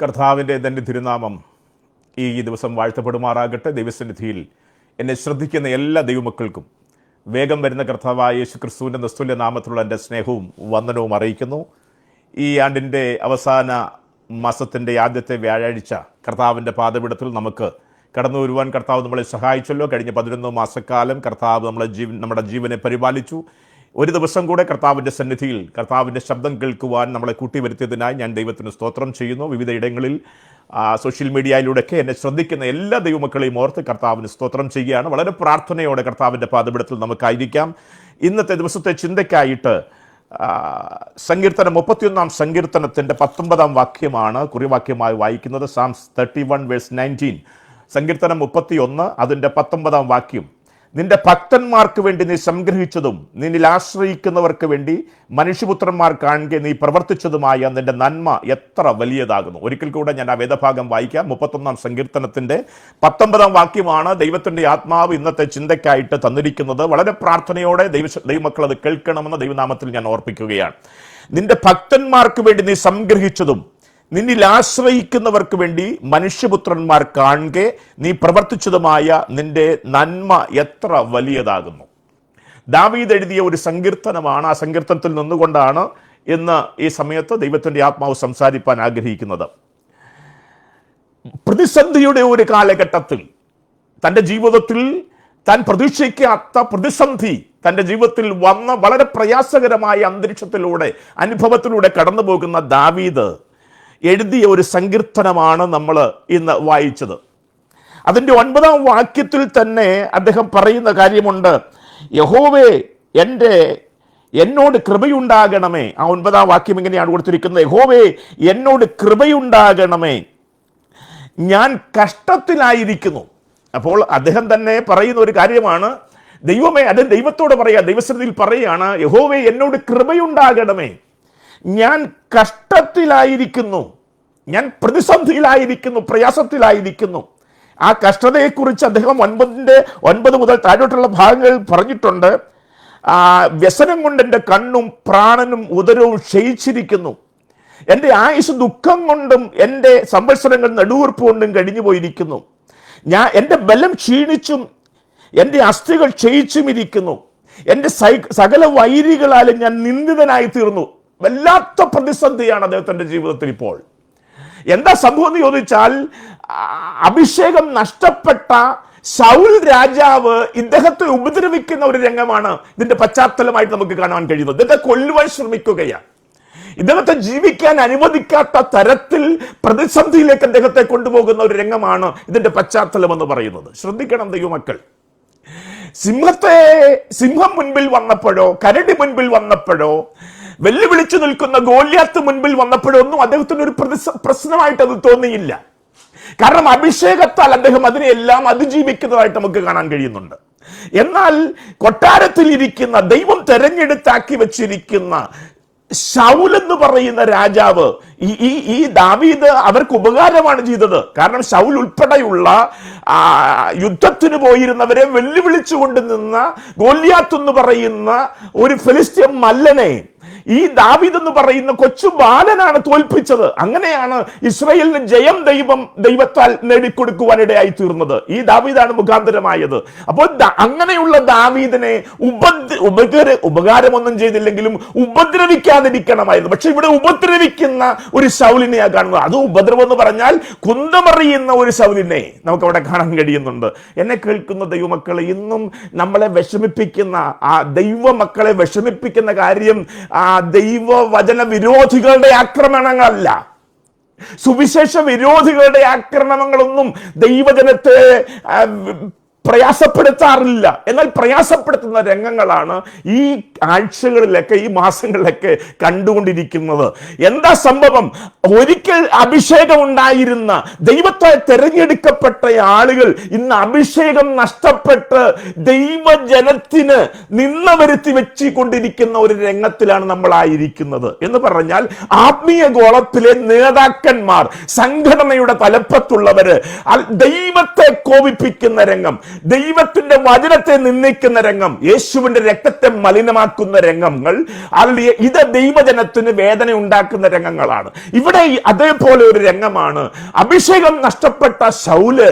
കർത്താവിൻ്റെ തന്നെ തിരുനാമം ഈ ദിവസം വാഴ്ത്തപ്പെടുമാറാകട്ടെ. ദൈവസന്നിധിയിൽ എന്നെ ശ്രദ്ധിക്കുന്ന എല്ലാ ദൈവമക്കൾക്കും വേഗം വരുന്ന കർത്താവായ യേശു ക്രിസ്തുവിൻ്റെ നിസ്തുല്യ നാമത്തിലുള്ള എൻ്റെ സ്നേഹവും വന്ദനവും അറിയിക്കുന്നു. ഈ ആണ്ടിൻ്റെ അവസാന മാസത്തിൻ്റെ ആദ്യത്തെ വ്യാഴാഴ്ച കർത്താവിൻ്റെ പാദപീഠത്തിൽ നമുക്ക് കടന്നു വരുവാൻ കർത്താവ് നമ്മളെ സഹായിച്ചല്ലോ. കഴിഞ്ഞ 11 മാസക്കാലം കർത്താവ് നമ്മുടെ ജീവനെ പരിപാലിച്ചു. ഒരു ദിവസം കൂടെ കർത്താവിൻ്റെ സന്നിധിയിൽ കർത്താവിൻ്റെ ശബ്ദം കേൾക്കുവാൻ നമ്മളെ കൂട്ടിവരുത്തിയതിനായി ഞാൻ ദൈവത്തിന് സ്തോത്രം ചെയ്യുന്നു. വിവിധ ഇടങ്ങളിൽ സോഷ്യൽ മീഡിയയിലൂടെയൊക്കെ എന്നെ ശ്രദ്ധിക്കുന്ന എല്ലാ ദൈവമക്കളെയും ഓർത്ത് കർത്താവിന് സ്തോത്രം ചെയ്യുകയാണ്. വളരെ പ്രാർത്ഥനയോടെ കർത്താവിൻ്റെ പാദപീഠത്തിൽ നമുക്കായിരിക്കാം. ഇന്നത്തെ ദിവസത്തെ ചിന്തയ്ക്കായിട്ട് സങ്കീർത്തനം 31 സങ്കീർത്തനത്തിൻ്റെ 19 വാക്യമാണ് കുറിവാക്യമായി വായിക്കുന്നത്. സാംസ് 31:19. സങ്കീർത്തനം 31 അതിൻ്റെ 19 വാക്യം. നിന്റെ ഭക്തന്മാർക്ക് വേണ്ടി നീ സംഗ്രഹിച്ചതും നിന്നിൽ ആശ്രയിക്കുന്നവർക്ക് വേണ്ടി മനുഷ്യപുത്രന്മാർ കാണുക നീ പ്രവർത്തിച്ചതുമായ നിന്റെ നന്മ എത്ര വലിയതാകുന്നു. ഒരിക്കൽ കൂടെ ഞാൻ ആ വേദഭാഗം വായിക്കാം. 31 സങ്കീർത്തനത്തിൻ്റെ 19 വാക്യമാണ് ദൈവത്തിൻ്റെ ആത്മാവ് ഇന്നത്തെ ചിന്തയ്ക്കായിട്ട് തന്നിരിക്കുന്നത്. വളരെ പ്രാർത്ഥനയോടെ ദൈവമക്കൾ അത് കേൾക്കണമെന്ന് ദൈവനാമത്തിൽ ഞാൻ ഓർപ്പിക്കുകയാണ്. നിന്റെ ഭക്തന്മാർക്ക് വേണ്ടി നീ സംഗ്രഹിച്ചതും നിന്നിൽ ആശ്രയിക്കുന്നവർക്ക് വേണ്ടി മനുഷ്യപുത്രന്മാർ കാണുക നീ പ്രവർത്തിച്ചതുമായ നിന്റെ നന്മ എത്ര വലിയതാകുന്നു. ദാവീദ് എഴുതിയ ഒരു സങ്കീർത്തനമാണ്. ആ സങ്കീർത്തനത്തിൽ നിന്നുകൊണ്ടാണ് ഇന്ന് ഈ സമയത്ത് ദൈവത്തിൻ്റെ ആത്മാവ് സംസാരിപ്പാൻ ആഗ്രഹിക്കുന്നത്. പ്രതിസന്ധിയുടെ ഒരു കാലഘട്ടത്തിൽ തൻ്റെ ജീവിതത്തിൽ താൻ പ്രതീക്ഷിക്കാത്ത പ്രതിസന്ധി തൻ്റെ ജീവിതത്തിൽ വന്ന വളരെ പ്രയാസകരമായ അന്തരീക്ഷത്തിലൂടെ അനുഭവത്തിലൂടെ കടന്നു പോകുന്ന ദാവീദ് എഴുതിയ ഒരു സങ്കീർത്തനമാണ് നമ്മൾ ഇന്ന് വായിച്ചത്. അതിൻ്റെ 9 വാക്യത്തിൽ തന്നെ അദ്ദേഹം പറയുന്ന കാര്യമുണ്ട്. യഹോവേ എന്നോട് കൃപയുണ്ടാകണമേ. ആ 9 വാക്യം ഇങ്ങനെയാണ് കൊടുത്തിരിക്കുന്നത്. യഹോവേ എന്നോട് കൃപയുണ്ടാകണമേ, ഞാൻ കഷ്ടത്തിലായിരിക്കുന്നു. അപ്പോൾ അദ്ദേഹം തന്നെ പറയുന്ന ഒരു കാര്യമാണ്. ദൈവമേ, അത് ദൈവത്തോട് പറയാ, ദൈവസന്നിധിയിൽ പറയുകയാണ്, യഹോവേ എന്നോട് കൃപയുണ്ടാകണമേ, ഞാൻ കഷ്ടത്തിലായിരിക്കുന്നു, ഞാൻ പ്രതിസന്ധിയിലായിരിക്കുന്നു, പ്രയാസത്തിലായിരിക്കുന്നു. ആ കഷ്ടതയെക്കുറിച്ച് അദ്ദേഹം 9 മുതൽ താഴോട്ടുള്ള ഭാഗങ്ങൾ പറഞ്ഞിട്ടുണ്ട്. വ്യസനം കൊണ്ട് എൻ്റെ കണ്ണും പ്രാണനും ഉദരവും ക്ഷയിച്ചിരിക്കുന്നു. എൻ്റെ ആയുസ് ദുഃഖം കൊണ്ടും എൻ്റെ സംവത്സരങ്ങൾ നെടുവീർപ്പ് കൊണ്ടും കഴിഞ്ഞു പോയിരിക്കുന്നു. എൻ്റെ ബലം ക്ഷീണിച്ചും എൻ്റെ അസ്ഥികൾ ക്ഷയിച്ചും ഇരിക്കുന്നു. എൻ്റെ സകല വൈരികളാലും ഞാൻ നിന്ദിതനായി തീർന്നു. വല്ലാത്ത പ്രതിസന്ധിയാണ് അദ്ദേഹത്തിൻ്റെ ജീവിതത്തിൽ. ഇപ്പോൾ എന്താ സംഭവം എന്ന് ചോദിച്ചാൽ, അഭിഷേകം നഷ്ടപ്പെട്ട ശൗൽ രാജാവ് ഇദ്ദേഹത്തെ ഉപദ്രവിക്കുന്ന ഒരു രംഗമാണ് ഇതിന്റെ പശ്ചാത്തലമായിട്ട് നമുക്ക് കാണാൻ കഴിയുന്നത്. ഇദ്ദേഹത്തെ കൊല്ലുവാൻ ശ്രമിക്കുകയാണ്. ഇദ്ദേഹത്തെ ജീവിക്കാൻ അനുവദിക്കാത്ത തരത്തിൽ പ്രതിസന്ധിയിലേക്ക് അദ്ദേഹത്തെ കൊണ്ടുപോകുന്ന ഒരു രംഗമാണ് ഇതിന്റെ പശ്ചാത്തലം എന്ന് പറയുന്നത്. ശ്രദ്ധിക്കണം ദൈവമക്കൾ. സിംഹം മുൻപിൽ വന്നപ്പോഴോ കരടി മുൻപിൽ വന്നപ്പോഴോ വെല്ലുവിളിച്ചു നിൽക്കുന്ന ഗോലിയാത്ത് മുൻപിൽ വന്നപ്പോഴോ ഒന്നും അദ്ദേഹത്തിന് ഒരു പ്രശ്നമായിട്ട് അത് തോന്നിയില്ല. കാരണം അഭിഷേകത്താൽ അദ്ദേഹം അതിനെയെല്ലാം അതിജീവിക്കുന്നതായിട്ട് നമുക്ക് കാണാൻ കഴിയുന്നുണ്ട്. എന്നാൽ കൊട്ടാരത്തിൽ ഇരിക്കുന്ന ദൈവം തെരഞ്ഞെടുത്താക്കി വെച്ചിരിക്കുന്ന ശൗൽ എന്ന് പറയുന്ന രാജാവ്, ഈ ദാവീദ് അവർക്ക് ഉപകാരമാണ് ചെയ്തത്. കാരണം ശൗൽ ഉൾപ്പെടെയുള്ള യുദ്ധത്തിന് പോയിരുന്നവരെ വെല്ലുവിളിച്ചുകൊണ്ട് നിന്ന ഗോലിയാത്ത് എന്ന് പറയുന്ന ഒരു ഫിലിസ്ത്യൻ മല്ലനെ ഈ ദാവീദ് എന്ന് പറയുന്ന കൊച്ചു ബാലനാണ് തോൽപ്പിച്ചത്. അങ്ങനെയാണ് ഇസ്രായേലിന് ജയം ദൈവത്താൽ നേടിക്കൊടുക്കുവാനിടയായി തീർന്നത്. ഈ ദാവീദാണ് മുഖാന്തരമായത്. അപ്പോൾ അങ്ങനെയുള്ള ദാവീദിനെ ഉപകാരമൊന്നും ചെയ്തില്ലെങ്കിലും ഉപദ്രവിക്കാതിരിക്കണമായിരുന്നു. പക്ഷെ ഇവിടെ ഉപദ്രവിക്കുന്ന ഒരു ശൗലിനെയാണ് കാണുന്നത്. അത് ഉപദ്രവം എന്ന് പറഞ്ഞാൽ കുന്തമറിയുന്ന ഒരു ശൗലിനെ നമുക്ക് അവിടെ കാണാൻ കഴിയുന്നുണ്ട്. എന്നെ കേൾക്കുന്ന ദൈവമക്കളെ, ഇന്നും നമ്മളെ വിഷമിപ്പിക്കുന്ന ആ ദൈവമക്കളെ വിഷമിപ്പിക്കുന്ന കാര്യം ദൈവവചന വിരോധികളുടെ ആക്രമണങ്ങളല്ല, സുവിശേഷ വിരോധികളുടെ ആക്രമണങ്ങളൊന്നും ദൈവജനത്തെ പ്രയാസപ്പെടുത്താറില്ല. എന്നാൽ പ്രയാസപ്പെടുത്തുന്ന രംഗങ്ങളാണ് ഈ ആഴ്ചകളിലൊക്കെ ഈ മാസങ്ങളിലൊക്കെ കണ്ടുകൊണ്ടിരിക്കുന്നത്. എന്താ സംഭവം? ഒരിക്കൽ അഭിഷേകം ഉണ്ടായിരുന്ന ദൈവത്തെ തെരഞ്ഞെടുക്കപ്പെട്ട ആളുകൾ ഇന്ന് അഭിഷേകം നഷ്ടപ്പെട്ട് ദൈവജനത്തിന് നിന്ന വരുത്തി വെച്ചുകൊണ്ടിരിക്കുന്ന ഒരു രംഗത്തിലാണ് നമ്മളായിരിക്കുന്നത്. എന്ന് പറഞ്ഞാൽ ആത്മീയ ഗോളത്തിലെ നേതാക്കന്മാർ, സംഘടനയുടെ തലപ്പത്തുള്ളവര് ദൈവത്തെ കോപിപ്പിക്കുന്ന രംഗം, ദൈവത്തിന്റെ വചനത്തെ നിന്ദിക്കുന്ന രംഗം, യേശുവിന്റെ രക്തത്തെ മലിനമാക്കുന്ന രംഗങ്ങൾ, അല്ലെങ്കിൽ ഇത് ദൈവജനത്തിന് വേദന ഉണ്ടാക്കുന്ന രംഗങ്ങളാണ്. ഇവിടെ അതേപോലെ ഒരു രംഗമാണ്. അഭിഷേകം നഷ്ടപ്പെട്ട ശൗല്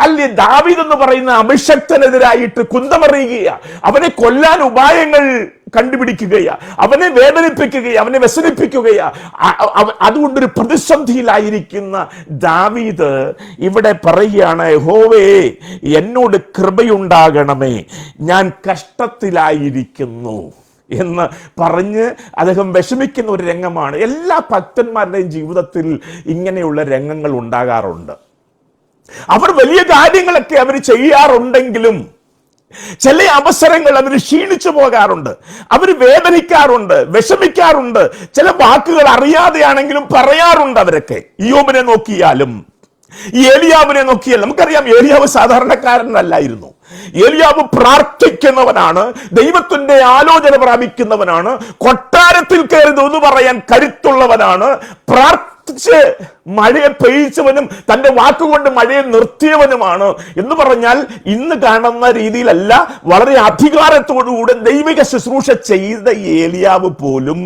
അല്ലെങ്കിൽ ദാവീദ് എന്ന് പറയുന്ന അഭിഷക്തനെതിരായിട്ട് കുന്തമറിയുക, അവനെ കൊല്ലാൻ ഉപായങ്ങൾ കണ്ടുപിടിക്കുകയാ, അവനെ വേദനിപ്പിക്കുകയാ, അവനെ വ്യസനിപ്പിക്കുകയാ. അതുകൊണ്ടൊരു പ്രതിസന്ധിയിലായിരിക്കുന്ന ദാവീദ് ഇവിടെ പറയുകയാണ്, യഹോവേ എന്നോട് കൃപയുണ്ടാകണമേ, ഞാൻ കഷ്ടത്തിലായിരിക്കുന്നു എന്ന് പറഞ്ഞ് അദ്ദേഹം വിഷമിക്കുന്ന ഒരു രംഗമാണ്. എല്ലാ ഭക്തന്മാരുടെയും ജീവിതത്തിൽ ഇങ്ങനെയുള്ള രംഗങ്ങൾ ഉണ്ടാകാറുണ്ട്. അവർ വലിയ കാര്യങ്ങളൊക്കെ അവർ ചെയ്യാറുണ്ടെങ്കിലും ചില അവസരങ്ങൾ അവർ ക്ഷീണിച്ചു പോകാറുണ്ട്, അവർ വേദനിക്കാറുണ്ട്, വിഷമിക്കാറുണ്ട്, ചില വാക്കുകൾ അറിയാതെയാണെങ്കിലും പറയാറുണ്ട്. അവരൊക്കെ ഇയ്യോബിനെ നോക്കിയാലും ഏലിയാവിനെ നോക്കിയാലും നമുക്കറിയാം, ഏലിയാവ് സാധാരണക്കാരനല്ലായിരുന്നു. ഏലിയാവ് പ്രാർത്ഥിക്കുന്നവനാണ്, ദൈവത്തിന്റെ ആലോചന പ്രാപിക്കുന്നവനാണ്, കൊട്ടാരത്തിൽ കയറി എന്ന് പറയാൻ കരുത്തുള്ളവനാണ്, പ്രാർത്ഥിച്ച് മഴയെ പെയ്ച്ചവനും തന്റെ വാക്കുകൊണ്ട് മഴയെ നിർത്തിയവനുമാണ്. എന്ന് പറഞ്ഞാൽ ഇന്ന് കാണുന്ന രീതിയിലല്ല, വളരെ അധികാരത്തോടുകൂടെ ദൈവിക ശുശ്രൂഷ ചെയ്ത ഏലിയാവ് പോലും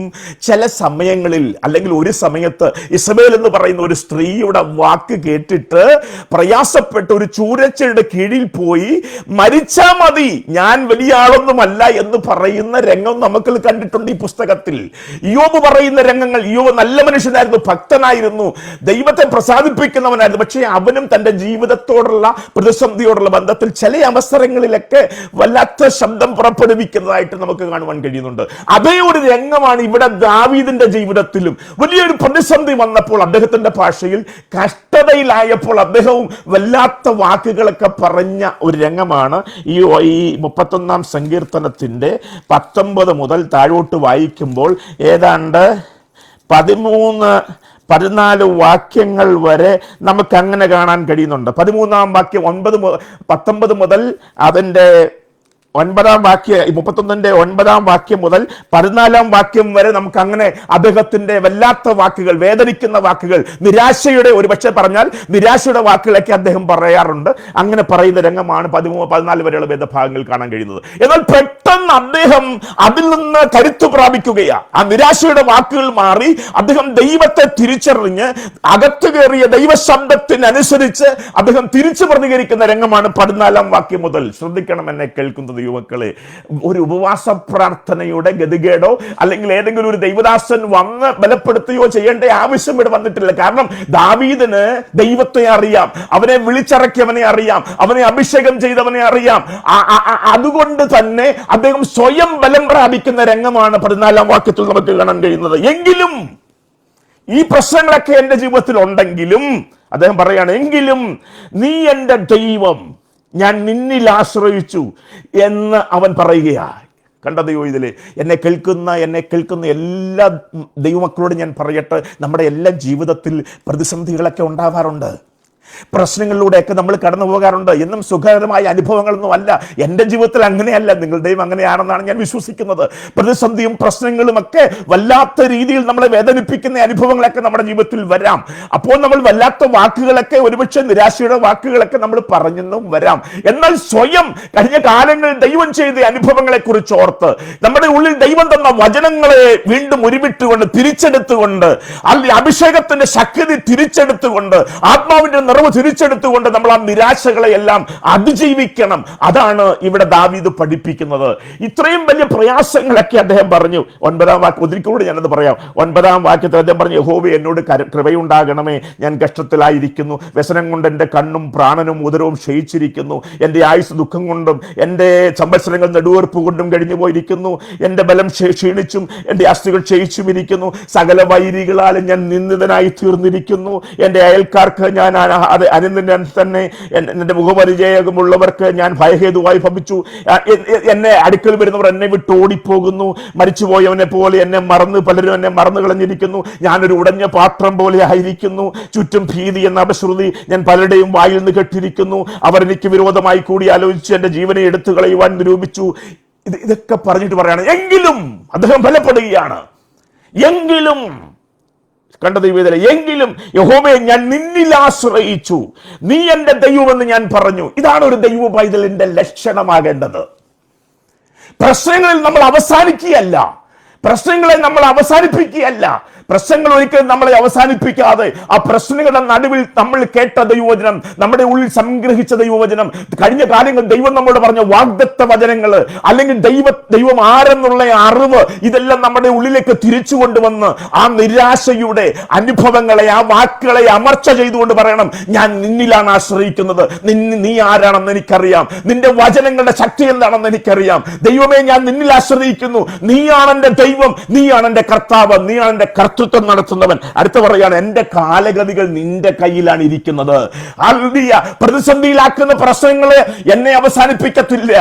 ചില സമയങ്ങളിൽ, അല്ലെങ്കിൽ ഒരു സമയത്ത് ഇസബേൽ എന്ന് പറയുന്ന ഒരു സ്ത്രീയുടെ വാക്ക് കേട്ടിട്ട് പ്രയാസപ്പെട്ട് ഒരു ചൂരച്ചയുടെ കീഴിൽ പോയി മരിച്ചാ മതി, ഞാൻ വലിയ ആളൊന്നുമല്ല എന്ന് പറയുന്ന രംഗം നമുക്ക് കണ്ടിട്ടുണ്ട് ഈ പുസ്തകത്തിൽ. ഇയ്യോബ് പറയുന്ന രംഗങ്ങൾ, ഇയ്യോബ് നല്ല മനുഷ്യനായിരുന്നു, ഭക്തനായിരുന്നു, ദൈവത്തെ പ്രസാദിപ്പിക്കുന്നവനായിരുന്നു. പക്ഷേ അവനും തന്റെ ജീവിതത്തോടുള്ള പ്രതിസന്ധിയോടുള്ള ബന്ധത്തിൽ ചില അവസരങ്ങളിലൊക്കെ വല്ലാത്ത ശബ്ദം പുറപ്പെടുവിക്കുന്നതായിട്ട് നമുക്ക് കാണുവാൻ കഴിയുന്നുണ്ട്. അതേ ഒരു രംഗമാണ് ഇവിടെ ദാവീദിന്റെ ജീവിതത്തിലും. വലിയൊരു പ്രതിസന്ധി വന്നപ്പോൾ അദ്ദേഹത്തിന്റെ ഭാഷയിൽ കഷ്ടതയിലായപ്പോൾ അദ്ദേഹവും വല്ലാത്ത വാക്കുകളൊക്കെ പറഞ്ഞ ഒരു രംഗമാണ് ഈ 31-ാം സങ്കീർത്തനത്തിന്റെ 19 മുതൽ താഴോട്ട് വായിക്കുമ്പോൾ ഏതാണ്ട് 13-14 വാക്യങ്ങൾ വരെ നമുക്ക് അങ്ങനെ കാണാൻ കഴിയുന്നുണ്ട്. 13-ാം വാക്യം 19 മുതൽ അതിൻ്റെ 9-ാം വാക്യം, 31-ന്റെ 9-ാം വാക്യം മുതൽ 14-ാം വാക്യം വരെ നമുക്ക് അങ്ങനെ അദ്ദേഹത്തിന്റെ വല്ലാത്ത വാക്കുകൾ, വേദനിക്കുന്ന വാക്കുകൾ, നിരാശയുടെ, ഒരുപക്ഷെ പറഞ്ഞാൽ നിരാശയുടെ വാക്കുകളൊക്കെ അദ്ദേഹം പറയാറുണ്ട്. അങ്ങനെ പറയുന്ന രംഗമാണ് 13-14 വരെയുള്ള വേദഭാഗങ്ങൾ കാണാൻ കഴിയുന്നത്. എന്നാൽ പെട്ടെന്ന് അദ്ദേഹം അതിൽ നിന്ന് കരുത്തു പ്രാപിക്കുകയാ. ആ നിരാശയുടെ വാക്കുകൾ മാറി അദ്ദേഹം ദൈവത്തെ തിരിച്ചറിഞ്ഞ് അകത്ത് കയറിയ ദൈവശബ്ദത്തിനനുസരിച്ച് അദ്ദേഹം തിരിച്ചു പ്രതികരിക്കുന്ന രംഗമാണ് 14-ാം വാക്യം മുതൽ. ശ്രദ്ധിക്കണം എന്നെ കേൾക്കുന്നത് യുവക്കളെ, ഒരു ഉപവാസ പ്രാർത്ഥനയുടെ ഗതികേടോ അല്ലെങ്കിൽ ഏതെങ്കിലും ഒരു ദൈവദാസൻ വന്ന് ബലപ്പെടുത്തുകയോ ചെയ്യേണ്ട ആവശ്യം ഇവിടെ വന്നിട്ടില്ല. കാരണം ദാവീദിന് ദൈവത്തെ അറിയാം, അവനെ വിളിച്ചിറക്കിയവനെ അറിയാം, അവനെ അഭിഷേകം ചെയ്തവനെ അറിയാം. അതുകൊണ്ട് തന്നെ അദ്ദേഹം സ്വയം ബലം പ്രാപിക്കുന്ന രംഗമാണ് 14-ാം വാക്യത്തിൽ നമുക്ക് കാണാൻ കഴിയുന്നത്. എങ്കിലും ഈ പ്രശ്നങ്ങളൊക്കെ എന്റെ ജീവിതത്തിൽ ഉണ്ടെങ്കിലും അദ്ദേഹം പറയാണ്, എങ്കിലും നീ എന്റെ ദൈവം, ഞാൻ നിന്നിൽ ആശ്രയിച്ചു എന്ന് അവൻ പറയുകയാ. കണ്ടതയോ ഇതിലെ എന്നെ കേൾക്കുന്ന എല്ലാ ദൈവമക്കളോടും ഞാൻ പറയട്ടെ, നമ്മുടെ എല്ലാ ജീവിതത്തിൽ പ്രതിസന്ധികളൊക്കെ ഉണ്ടാവാറുണ്ട്, പ്രശ്നങ്ങളിലൂടെയൊക്കെ നമ്മൾ കടന്നു പോകാറുണ്ട്. എന്നും സുഖകരമായ അനുഭവങ്ങളൊന്നും അല്ല. എൻ്റെ ജീവിതത്തിൽ അങ്ങനെയല്ല, നിങ്ങളുടെയും അങ്ങനെയാണെന്നാണ് ഞാൻ വിശ്വസിക്കുന്നത്. പ്രതിസന്ധിയും പ്രശ്നങ്ങളും ഒക്കെ വല്ലാത്ത രീതിയിൽ നമ്മളെ വേദനിപ്പിക്കുന്ന അനുഭവങ്ങളൊക്കെ നമ്മുടെ ജീവിതത്തിൽ വരാം. അപ്പോൾ നമ്മൾ വല്ലാത്ത വാക്കുകളൊക്കെ, ഒരുപക്ഷെ നിരാശയുടെ വാക്കുകളൊക്കെ നമ്മൾ പറഞ്ഞെന്നും വരാം. എന്നാൽ സ്വയം കഴിഞ്ഞ കാലങ്ങളിൽ ദൈവം ചെയ്ത അനുഭവങ്ങളെ കുറിച്ച് ഓർത്ത് നമ്മുടെ ഉള്ളിൽ ദൈവം തന്ന വചനങ്ങളെ വീണ്ടും ഉരുവിട്ടുകൊണ്ട് തിരിച്ചെടുത്തുകൊണ്ട്, അല്ലെങ്കിൽ അഭിഷേകത്തിന്റെ ശക്തി തിരിച്ചെടുത്തുകൊണ്ട്, ആത്മാവിന്റെ നിറവ് തിരിച്ചെടുത്തുകൊണ്ട് നമ്മൾ ആ നിരാശകളെ എല്ലാം അതിജീവിക്കണം. അതാണ് ഇവിടെ ദാവീദ് പഠിപ്പിക്കുന്നത്. ഇത്രയും വലിയ പ്രയാസങ്ങളൊക്കെ അദ്ദേഹം പറഞ്ഞു. 9-ാം വാക്യം ഒരിക്കലൂടെ ഞാനത് പറയാം. 9-ാം വാക്യത്തിൽ അദ്ദേഹം പറഞ്ഞു, യഹോവേ എന്നോട് കൃപയുണ്ടാകണമേ, ഞാൻ കഷ്ടത്തിലായിരിക്കുന്നു, വ്യസനം കൊണ്ട് എൻ്റെ കണ്ണും പ്രാണനും ഉദരവും ക്ഷയിച്ചിരിക്കുന്നു, എൻ്റെ ആയുസ് ദുഃഖം കൊണ്ടും എൻ്റെ സംവത്സരങ്ങൾ നെടുവീർപ്പ് കൊണ്ടും കഴിഞ്ഞു പോയിരിക്കുന്നു, എൻ്റെ ബലം ക്ഷീണിച്ചും എൻ്റെ അസ്ഥികൾ ക്ഷയിച്ചും ഇരിക്കുന്നു, സകല വൈരികളാലും ഞാൻ നിന്ദിതനായി തീർന്നിരിക്കുന്നു, എൻ്റെ അയൽക്കാർക്ക് ഞാൻ അനിന്ദൻ തന്നെ, എൻ്റെ മുഖപരിചയമുള്ളവർക്ക് ഞാൻ ഭയഹേതുവായി ഭവിച്ചു, എന്നെ അടുക്കൽ വരുന്നവർ എന്നെ വിട്ട് ഓടിപ്പോകുന്നു, മരിച്ചുപോയവനെ പോലെ എന്നെ മറന്ന് പലരും എന്നെ മറന്നു കളഞ്ഞിരിക്കുന്നു, ഞാനൊരു ഉടഞ്ഞ പാത്രം പോലെ ആയിരിക്കുന്നു, ചുറ്റും ഭീതി എന്ന അപശ്രുതി ഞാൻ പലരുടെയും വായിൽ നിന്ന് കേട്ടിരിക്കുന്നു, അവർ എനിക്ക് വിരോധമായി കൂടി ആലോചിച്ച് എൻ്റെ ജീവനെ എടുത്തു കളയുവാൻ നിരൂപിച്ചു. ഇതൊക്കെ പറഞ്ഞിട്ട് പറയാണ്, എങ്കിലും അദ്ദേഹം ബലപ്പെടുകയാണ്, എങ്കിലും കണ്ട ദൈവത്തിലെ എങ്കിലും യഹോവയെ ഞാൻ നിന്നിൽ ആശ്രയിച്ചു, നീ എന്റെ ദൈവമെന്ന് ഞാൻ പറഞ്ഞു. ഇതാണ് ഒരു ദൈവ പൈതലിന്റെ ലക്ഷണമാകേണ്ടത്. പ്രശ്നങ്ങളിൽ നമ്മൾ അവസാനിക്കുകയല്ല, പ്രശ്നങ്ങളെ നമ്മൾ അവസാനിപ്പിക്കുകയല്ല. പ്രശ്നങ്ങൾ ഒരിക്കലും നമ്മളെ അവസാനിപ്പിക്കാതെ ആ പ്രശ്നങ്ങളുടെ നടുവിൽ നമ്മൾ കേട്ട ദൈവവചനം, നമ്മുടെ ഉള്ളിൽ സംഗ്രഹിച്ച ദൈവവചനം, കഴിഞ്ഞ കാര്യങ്ങൾ ദൈവം നമ്മോട് പറഞ്ഞ വാഗ്ദത്ത വചനങ്ങൾ, അല്ലെങ്കിൽ ദൈവം ആരെന്നുള്ള അറിവ്, ഇതെല്ലാം നമ്മുടെ ഉള്ളിലേക്ക് തിരിച്ചു കൊണ്ടുവന്ന് ആ നിരാശയുടെ അനുഭവങ്ങളെ, ആ വാക്കുകളെ അമർച്ച ചെയ്തുകൊണ്ട് പറയണം, ഞാൻ നിന്നിലാണ് ആശ്രയിക്കുന്നത്, നീ ആരാണെന്ന് എനിക്കറിയാം, നിന്റെ വചനങ്ങളുടെ ശക്തി എന്താണെന്ന് എനിക്കറിയാം. ദൈവമേ, ഞാൻ നിന്നിൽ ആശ്രയിക്കുന്നു, നീയാണ് എന്റെ ദൈവം, നീയാണ് എന്റെ കർത്താവ്, നീയാണ് എന്റെ കർത്തൃത്വം നടത്തുന്നവൻ. അടുത്ത പറയാണ്, എന്റെ കാലഗതികൾ നിന്റെ കയ്യിലാണ് ഇരിക്കുന്നത്. ഹല്ലേലൂയ. പ്രതിസന്ധിയിലാക്കുന്ന പ്രശ്നങ്ങളെ എന്നെ അവസാനിപ്പിക്കത്തില്ല.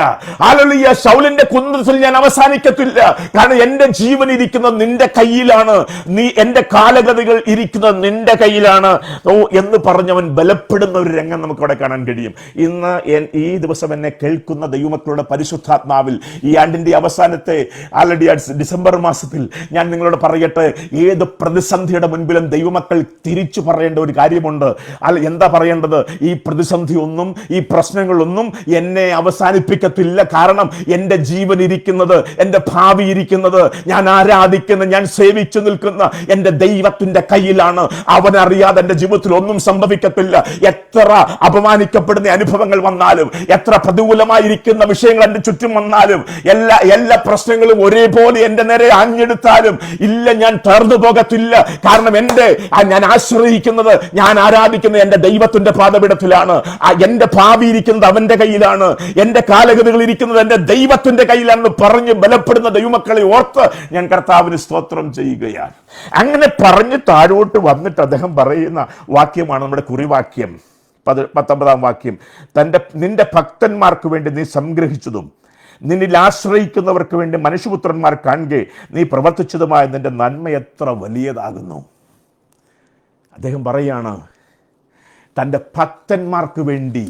ഹല്ലേലൂയ. ശൗലിന്റെ കുന്തത്തിൽ ഞാൻ അവസാനിക്കത്തില്ല, കാരണം എന്റെ ജീവൻ ഇരിക്കുന്നത് നിന്റെ കയ്യിലാണ്, നീ എന്റെ കാലഗതികൾ ഇരിക്കുന്നത് നിന്റെ കയ്യിലാണ് എന്ന് പറഞ്ഞവൻ ബലപ്പെടുന്ന ഒരു രംഗം നമുക്ക് അവിടെ കാണാൻ കഴിയും. ഇന്ന് ഈ ദിവസം എന്നെ കേൾക്കുന്ന ദൈവമക്കളുടെ പരിശുദ്ധാത്മാവിൽ ഈ ആണ്ടിന്റെ അവസാനത്തെ ഡിസംബർ മാസത്തിൽ ഞാൻ നിങ്ങളോട് പറയട്ടെ, ഏത് പ്രതിസന്ധിയുടെ മുൻപിലും ദൈവമക്കൾ തിരിച്ചു പറയേണ്ട ഒരു കാര്യമുണ്ട്. എന്താ പറയേണ്ടത്? ഈ പ്രതിസന്ധി ഒന്നും, ഈ പ്രശ്നങ്ങളൊന്നും എന്നെ അവസാനിപ്പിക്കത്തില്ല, കാരണം എൻ്റെ ജീവൻ ഇരിക്കുന്നത്, എൻ്റെ ഭാവി ഇരിക്കുന്നത്, ഞാൻ ആരാധിക്കുന്ന, ഞാൻ സേവിച്ചു നിൽക്കുന്ന എൻ്റെ ദൈവത്തിന്റെ കയ്യിലാണ്. അവനറിയാതെ എൻ്റെ ജീവിതത്തിൽ ഒന്നും സംഭവിക്കത്തില്ല. എത്ര അപമാനിക്കപ്പെടുന്ന അനുഭവങ്ങൾ വന്നാലും, എത്ര പ്രതികൂലമായിരിക്കുന്ന വിഷയങ്ങൾ എൻ്റെ ചുറ്റും വന്നാലും, എല്ലാ പ്രശ്നങ്ങളും ഒരേപോലെ എൻ്റെ നേരെ ആഞ്ഞെടുത്താലും ഇല്ല, ഞാൻ തകർന്നു പോകത്തില്ല. കാരണം ഞാൻ ആശ്രയിക്കുന്നത്, ഞാൻ ആരാധിക്കുന്നത് എൻ്റെ ദൈവത്തിന്റെ പാദപീഠത്തിലാണ്. എൻ്റെ ഭാവി ഇരിക്കുന്നത് അവന്റെ കയ്യിലാണ്, എൻ്റെ കാലഗതികൾ ഇരിക്കുന്നത് എൻ്റെ ദൈവത്തിന്റെ കയ്യിലാണെന്ന് പറഞ്ഞ് ബലപ്പെടുന്ന ദൈവമക്കളെ ഓർത്ത് ഞാൻ കർത്താവിന് സ്തോത്രം ചെയ്യുകയാണ്. അങ്ങനെ പറഞ്ഞ് താഴോട്ട് വന്നിട്ട് അദ്ദേഹം പറയുന്ന വാക്യമാണ് നമ്മുടെ കുറിവാക്യം, 19-ാം വാക്യം. നിന്റെ ഭക്തന്മാർക്ക് വേണ്ടി നീ സംഗ്രഹിച്ചതും നിന്നിൽ ആശ്രയിക്കുന്നവർക്ക് വേണ്ടി മനുഷ്യപുത്രന്മാർ കാണുകെ നീ പ്രവർത്തിച്ചതുമായ നിന്റെ നന്മ എത്ര വലിയതാകുന്നു. അദ്ദേഹം പറയാണ്, തൻ്റെ ഭക്തന്മാർക്ക് വേണ്ടി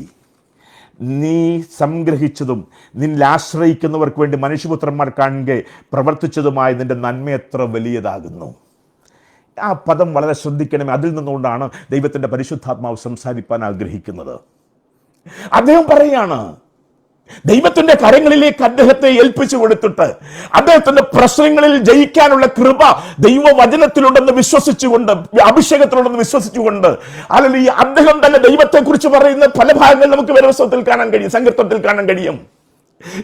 നീ സംഗ്രഹിച്ചതും നിന്നിൽ ആശ്രയിക്കുന്നവർക്ക് വേണ്ടി മനുഷ്യപുത്രന്മാർ കാണുകെ പ്രവർത്തിച്ചതുമായ നിന്റെ നന്മ എത്ര വലിയതാകുന്നു. ആ പദം വളരെ ശ്രദ്ധിക്കണമേ. അതിൽ നിന്നുകൊണ്ടാണ് ദൈവത്തിൻ്റെ പരിശുദ്ധാത്മാവ് സംസാരിപ്പാൻ ആഗ്രഹിക്കുന്നത്. അദ്ദേഹം പറയാണ്, ദൈവത്തിന്റെ കരങ്ങളിലേക്ക് അദ്ദേഹത്തെ ഏൽപ്പിച്ചു കൊടുത്തിട്ട് അദ്ദേഹത്തിന്റെ പ്രശ്നങ്ങളിൽ ജയിക്കാനുള്ള കൃപ ദൈവവചനത്തിലുണ്ടെന്ന് വിശ്വസിച്ചുകൊണ്ട്, അഭിഷേകത്തിലുണ്ടെന്ന് വിശ്വസിച്ചുകൊണ്ട്, അല്ലെങ്കിൽ ഈ അദ്ദേഹം തന്നെ ദൈവത്തെ കുറിച്ച് പറയുന്ന പല ഭാഗങ്ങളിൽ നമുക്ക് വേദപുസ്തകത്തിൽ കാണാൻ കഴിയും, സങ്കീർത്തനത്തിൽ കാണാൻ കഴിയും.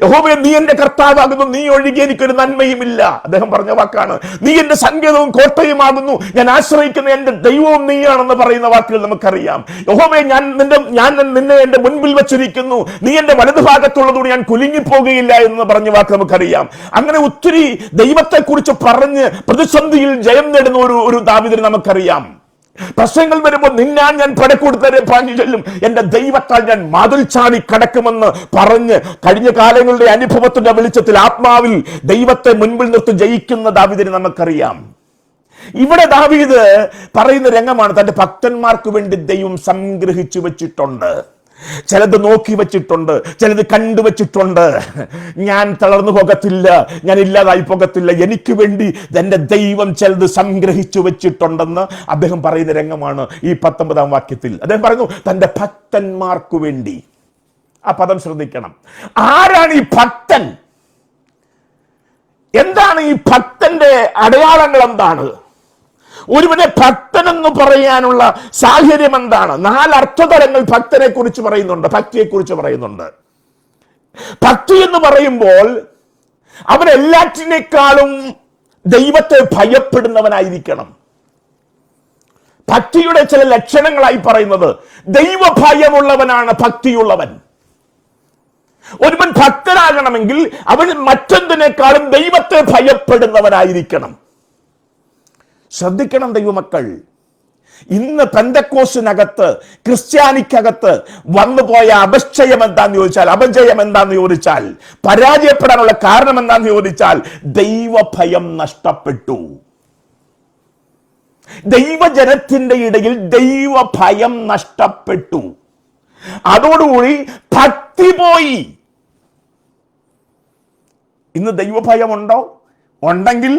യഹോവേ, നീ എന്റെ കർത്താവാകുന്നു, നീ ഒഴികെ എനിക്കൊരു നന്മയുമില്ല. അദ്ദേഹം പറഞ്ഞ വാക്കാണ്. നീ എന്റെ സങ്കേതവും കോട്ടയുമാകുന്നു, ഞാൻ ആശ്രയിക്കുന്ന എന്റെ ദൈവവും നീയാണെന്ന് പറയുന്ന വാക്കുകൾ നമുക്കറിയാം. യഹോവേ, ഞാൻ നിന്നെ എന്റെ മുൻപിൽ വെച്ചിരിക്കുന്നു, നീ എന്റെ വലതുഭാഗത്തുള്ളതുകൊണ്ട് ഞാൻ കുലുങ്ങിപ്പോകുകയില്ല എന്ന് പറഞ്ഞ വാക്ക് നമുക്കറിയാം. അങ്ങനെ ഒത്തിരി ദൈവത്തെ കുറിച്ച് പറഞ്ഞ് പ്രതിസന്ധിയിൽ ജയം നേടുന്ന ഒരു ദാവീദിനെ നമുക്കറിയാം. പ്രശ്നങ്ങൾ വരുമ്പോൾ ഞാൻ പടക്കൂടുത്തരെ പാഞ്ഞു ചെല്ലും, എന്റെ ദൈവത്താൽ ഞാൻ മതിൽ ചാടി കടക്കുമെന്ന് പറഞ്ഞ് കഴിഞ്ഞ കാലങ്ങളുടെ അനുഭവത്തിന്റെ വെളിച്ചത്തിൽ ആത്മാവിൽ ദൈവത്തെ മുൻപിൽ നിർത്തി ജയിക്കുന്ന ദാവീദിനെ നമുക്കറിയാം. ഇവിടെ ദാവീദ് പറയുന്ന രംഗമാണ്, തന്റെ ഭക്തന്മാർക്ക് വേണ്ടി ദൈവം സംഗ്രഹിച്ചു വെച്ചിട്ടുണ്ട്. ചിലത് നോക്കി വെച്ചിട്ടുണ്ട്, ചിലത് കണ്ടുവച്ചിട്ടുണ്ട്. ഞാൻ തളർന്നു പോകത്തില്ല, ഞാൻ ഇല്ലാതായി പോകത്തില്ല, എനിക്ക് വേണ്ടി എൻ്റെ ദൈവം ചിലത് സംഗ്രഹിച്ചു വെച്ചിട്ടുണ്ടെന്ന് അദ്ദേഹം പറയുന്ന രംഗമാണ് ഈ 19-ാം വാക്യത്തിൽ. അദ്ദേഹം പറയുന്നു, തൻ്റെ ഭക്തന്മാർക്ക് വേണ്ടി. ആ പദം ശ്രദ്ധിക്കണം. ആരാണ് ഈ ഭക്തൻ? എന്താണ് ഈ ഭക്തന്റെ അടയാളങ്ങൾ? എന്താണ് ഒരുവനെ ഭക്തനെന്ന് പറയാനുള്ള സാഹചര്യം? എന്താണ്? 4 അർത്ഥതലങ്ങൾ ഭക്തനെ കുറിച്ച് പറയുന്നുണ്ട്, ഭക്തിയെ കുറിച്ച് പറയുന്നുണ്ട്. ഭക്തി എന്ന് പറയുമ്പോൾ അവൻ എല്ലാറ്റിനേക്കാളും ദൈവത്തെ ഭയപ്പെടുന്നവനായിരിക്കണം. ഭക്തിയുടെ ചില ലക്ഷണങ്ങളായി പറയുന്നത്, ദൈവഭയമുള്ളവനാണ് ഭക്തിയുള്ളവൻ. ഒരുവൻ ഭക്തനാകണമെങ്കിൽ അവൻ മറ്റെന്തിനേക്കാളും ദൈവത്തെ ഭയപ്പെടുന്നവനായിരിക്കണം. ശ്രദ്ധിക്കണം ദൈവമക്കൾ, ഇന്ന് പെന്തക്കോസ്തിനകത്ത്, ക്രിസ്ത്യാനിക്കകത്ത് വന്നുപോയ അപജയം എന്താന്ന് ചോദിച്ചാൽ, പരാജയപ്പെടാനുള്ള കാരണം എന്താന്ന് ചോദിച്ചാൽ, ദൈവഭയം നഷ്ടപ്പെട്ടു. ദൈവജനത്തിന്റെ ഇടയിൽ ദൈവഭയം നഷ്ടപ്പെട്ടു. അതോടുകൂടി ഭക്തി പോയി. ഇന്ന് ദൈവഭയമുണ്ടോ? ഉണ്ടെങ്കിൽ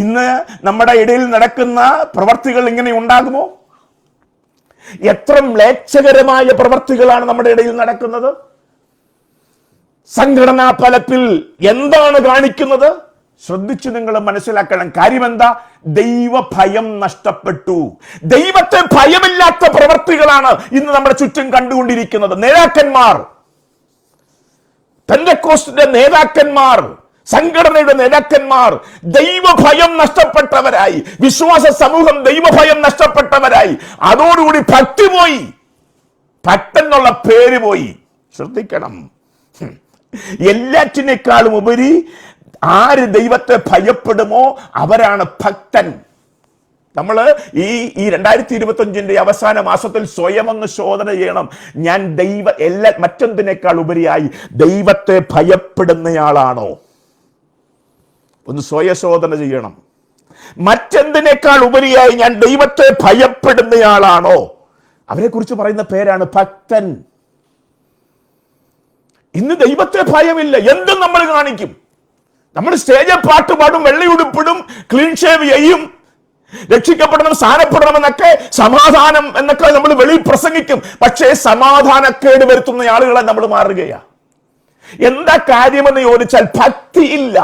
ഇന്ന് നമ്മുടെ ഇടയിൽ നടക്കുന്ന പ്രവർത്തികൾ ഇങ്ങനെ ഉണ്ടാകുമോ? എത്ര മ്ലേച്ഛകരമായ പ്രവർത്തികളാണ് നമ്മുടെ ഇടയിൽ നടക്കുന്നത്. സംഘടനാ ഫലത്തിൽ എന്താണ് കാണിക്കുന്നത്? ശ്രദ്ധിച്ചു നിങ്ങൾ മനസ്സിലാക്കണം. കാര്യം എന്താ? ദൈവഭയം നഷ്ടപ്പെട്ടു. ദൈവത്തെ ഭയമില്ലാത്ത പ്രവർത്തികളാണ് ഇന്ന് നമ്മുടെ ചുറ്റും കണ്ടുകൊണ്ടിരിക്കുന്നത്. നേതാക്കന്മാർ, പെന്തക്കോസ്റ്റിന്റെ നേതാക്കന്മാർ, സംഘടനയുടെ നേതാക്കന്മാർ ദൈവഭയം നഷ്ടപ്പെട്ടവരായി, വിശ്വാസ സമൂഹം ദൈവഭയം നഷ്ടപ്പെട്ടവരായി. അതോടുകൂടി ഭക്തി പോയി, ഭക്തന്നുള്ള പേര് പോയി. ശ്രദ്ധിക്കണം. എല്ലാറ്റിനേക്കാളും ഉപരി ആര് ദൈവത്തെ ഭയപ്പെടുമോ അവരാണ് ഭക്തൻ. നമ്മൾ ഈ 2025 അവസാന മാസത്തിൽ സ്വയം ഒന്ന് ശോധന ചെയ്യണം. ഞാൻ മറ്റെന്തിനേക്കാൾ ഉപരിയായി ദൈവത്തെ ഭയപ്പെടുന്നയാളാണോ? ഒന്ന് സ്വയശോധന ചെയ്യണം. മറ്റെന്തിനേക്കാൾ ഉപരിയായി ഞാൻ ദൈവത്തെ ഭയപ്പെടുന്നയാളാണോ? അവരെ കുറിച്ച് പറയുന്ന പേരാണ് ഭക്തൻ. ഇന്ന് ദൈവത്തെ ഭയമില്ല. എന്തും നമ്മൾ കാണിക്കും. നമ്മൾ സ്റ്റേജിൽ പാട്ട് പാടും, വെള്ളയുടുപ്പിടും, ക്ലീൻ ഷേവ് ചെയ്യും, രക്ഷിക്കപ്പെടണം, സ്ഥാനപ്പെടണമെന്നൊക്കെ, സമാധാനം എന്നൊക്കെ നമ്മൾ വെളിയിൽ പ്രസംഗിക്കും. പക്ഷേ സമാധാനക്കേട് വരുത്തുന്ന ആളുകളെ നമ്മൾ മാറുകയാ. എന്താ കാര്യമെന്ന് ചോദിച്ചാൽ ഭക്തിയില്ല.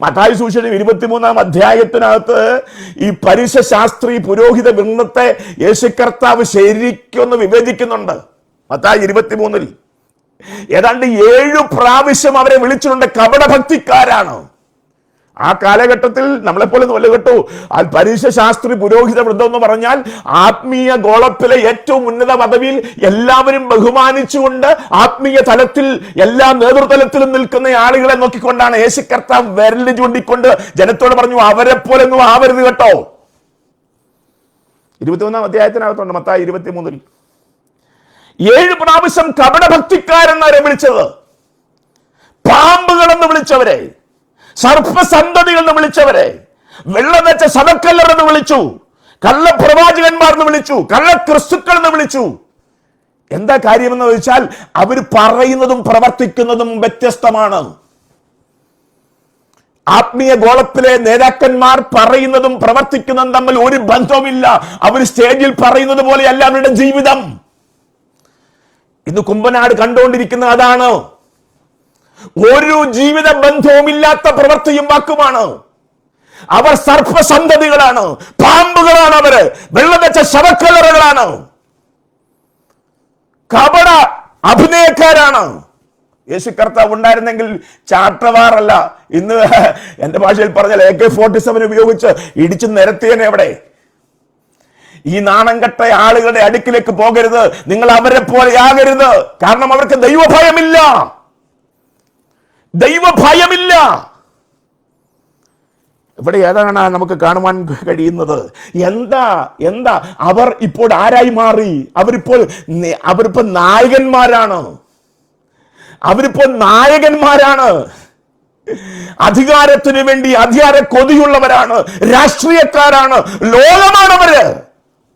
മത്തായി സുവിശേഷം 23-ാം അധ്യായത്തിനകത്ത് ഈ പരീശാസ്ത്രീ പുരോഹിത വൃന്ദത്തെ യേശു കർത്താവ് ശരിക്കൊന്ന് വിവേചിക്കുന്നുണ്ട്. മത്തായി 23-ൽ ഏതാണ്ട് 7 പ്രാവശ്യം അവരെ വിളിച്ചിട്ടുണ്ട്. കപടഭക്തിക്കാരാണ്. ആ കാലഘട്ടത്തിൽ നമ്മളെപ്പോലെ വല്ല കേട്ടു. പരീശാസ്ത്രീ പുരോഹിത വൃന്ദം എന്ന് പറഞ്ഞാൽ ആത്മീയ ഗോളത്തിലെ ഏറ്റവും ഉന്നത പദവിയിൽ എല്ലാവരും ബഹുമാനിച്ചുകൊണ്ട് ആത്മീയ തലത്തിൽ എല്ലാ നേതൃതലത്തിലും നിൽക്കുന്ന ആളുകളെ നോക്കിക്കൊണ്ടാണ് യേശു കർത്താവ് വിരൽ ചൂണ്ടിക്കൊണ്ട് ജനത്തോട് പറഞ്ഞു, അവരെ പോലെ ഒന്നും ആവരുത് കേട്ടോ. 21-ാം അധ്യായത്തിനകത്തുണ്ട് മത്തായി 23-ൽ 7 പ്രാവശ്യം കപടഭക്തിക്കാരെന്നവരെ വിളിച്ചത്, പാമ്പുകളെന്ന് വിളിച്ചവരെ, സർപ്പസന്തതികളെന്ന് വിളിച്ചവരെ, വെള്ളം വെച്ച സഭക്കല്ലെന്ന് വിളിച്ചു, കള്ളപ്രവാചകന്മാരെന്ന് വിളിച്ചു, കള്ളക്രിസ്തുക്കൾ എന്ന് വിളിച്ചു. എന്താ കാര്യമെന്ന് ചോദിച്ചാൽ അവർ പറയുന്നതും പ്രവർത്തിക്കുന്നതും വ്യത്യസ്തമാണ്. ആത്മീയ ഗോളത്തിലെ നേതാക്കന്മാർ പറയുന്നതും പ്രവർത്തിക്കുന്നതും തമ്മിൽ ഒരു ബന്ധവുമില്ല. അവർ സ്റ്റേജിൽ പറയുന്നത് പോലെയല്ല അവരുടെ ജീവിതം. ഇന്ന് കുമ്പനാട് കണ്ടുകൊണ്ടിരിക്കുന്നത് അതാണ്. ഒരു ജീവിത ബന്ധവുമില്ലാത്ത പ്രവൃത്തിയും വാക്കുമാണ്. അവർ സർപ്പസന്തതികളാണ്, പാമ്പുകളാണ്, അവര് വെള്ളം വെച്ച ശവക്കല്ലറുകളാണ്, കപട അഭിനയക്കാരാണ്. യേശു കർത്താവ് ഉണ്ടായിരുന്നെങ്കിൽ ചാട്ടവാറല്ല, ഇന്ന് എന്റെ ഭാഷയിൽ പറഞ്ഞാൽ AK-47 ഉപയോഗിച്ച് ഇടിച്ചു നിരത്തിയനെ. എവിടെ ഈ നാണം കെട്ട ആളുകളുടെ അടുക്കിലേക്ക് പോകരുത്. നിങ്ങൾ അവരെ പോലെ ആകരുത്. കാരണം അവർക്ക് ദൈവഭയമില്ല. ദൈവഭയമില്ല. ഇവിടെ ഏതാണ് നമുക്ക് കാണുവാൻ കഴിയുന്നത്? എന്താ അവർ ഇപ്പോൾ ആരായി മാറി? അവരിപ്പോൾ നായകന്മാരാണ്. അധികാരത്തിന് വേണ്ടി അധികാര കൊതിയുള്ളവരാണ്, രാഷ്ട്രീയക്കാരാണ്,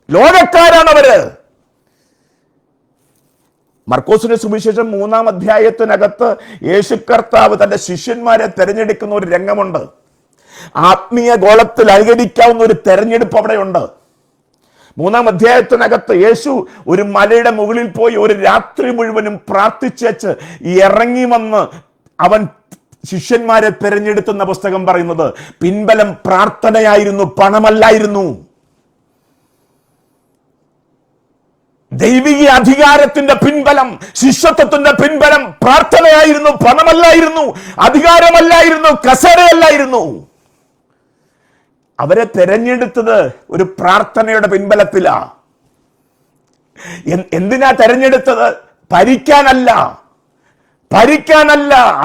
ലോകക്കാരാണവര്. മർക്കോസിന്റെ സുവിശേഷം 3-ാം അധ്യായത്തിനകത്ത് യേശു കർത്താവ് തന്റെ ശിഷ്യന്മാരെ തെരഞ്ഞെടുക്കുന്ന ഒരു രംഗമുണ്ട്. ആത്മീയ ഗോളത്തിൽ അനുകരിക്കാവുന്ന ഒരു തെരഞ്ഞെടുപ്പ് അവിടെയുണ്ട്. 3-ാം അധ്യായത്തിനകത്ത് യേശു ഒരു മലയുടെ മുകളിൽ പോയി ഒരു രാത്രി മുഴുവനും പ്രാർത്ഥിച്ചു ഇറങ്ങി വന്ന് അവൻ ശിഷ്യന്മാരെ തെരഞ്ഞെടുത്തുന്ന പുസ്തകം പറയുന്നത് പിൻബലം പ്രാർത്ഥനയായിരുന്നു, പണമല്ലായിരുന്നു. ദൈവിക അധികാരത്തിന്റെ പിൻബലം, ശിഷ്യത്വത്തിന്റെ പിൻബലം പ്രാർത്ഥനയായിരുന്നു, പണമല്ലായിരുന്നു, അധികാരമല്ലായിരുന്നു, കസേരയല്ലായിരുന്നു. അവരെ തെരഞ്ഞെടുത്തത് ഒരു പ്രാർത്ഥനയുടെ പിൻബലത്തിലാ. എന്തിനാ തെരഞ്ഞെടുത്തത്? ഭരിക്കാനല്ല,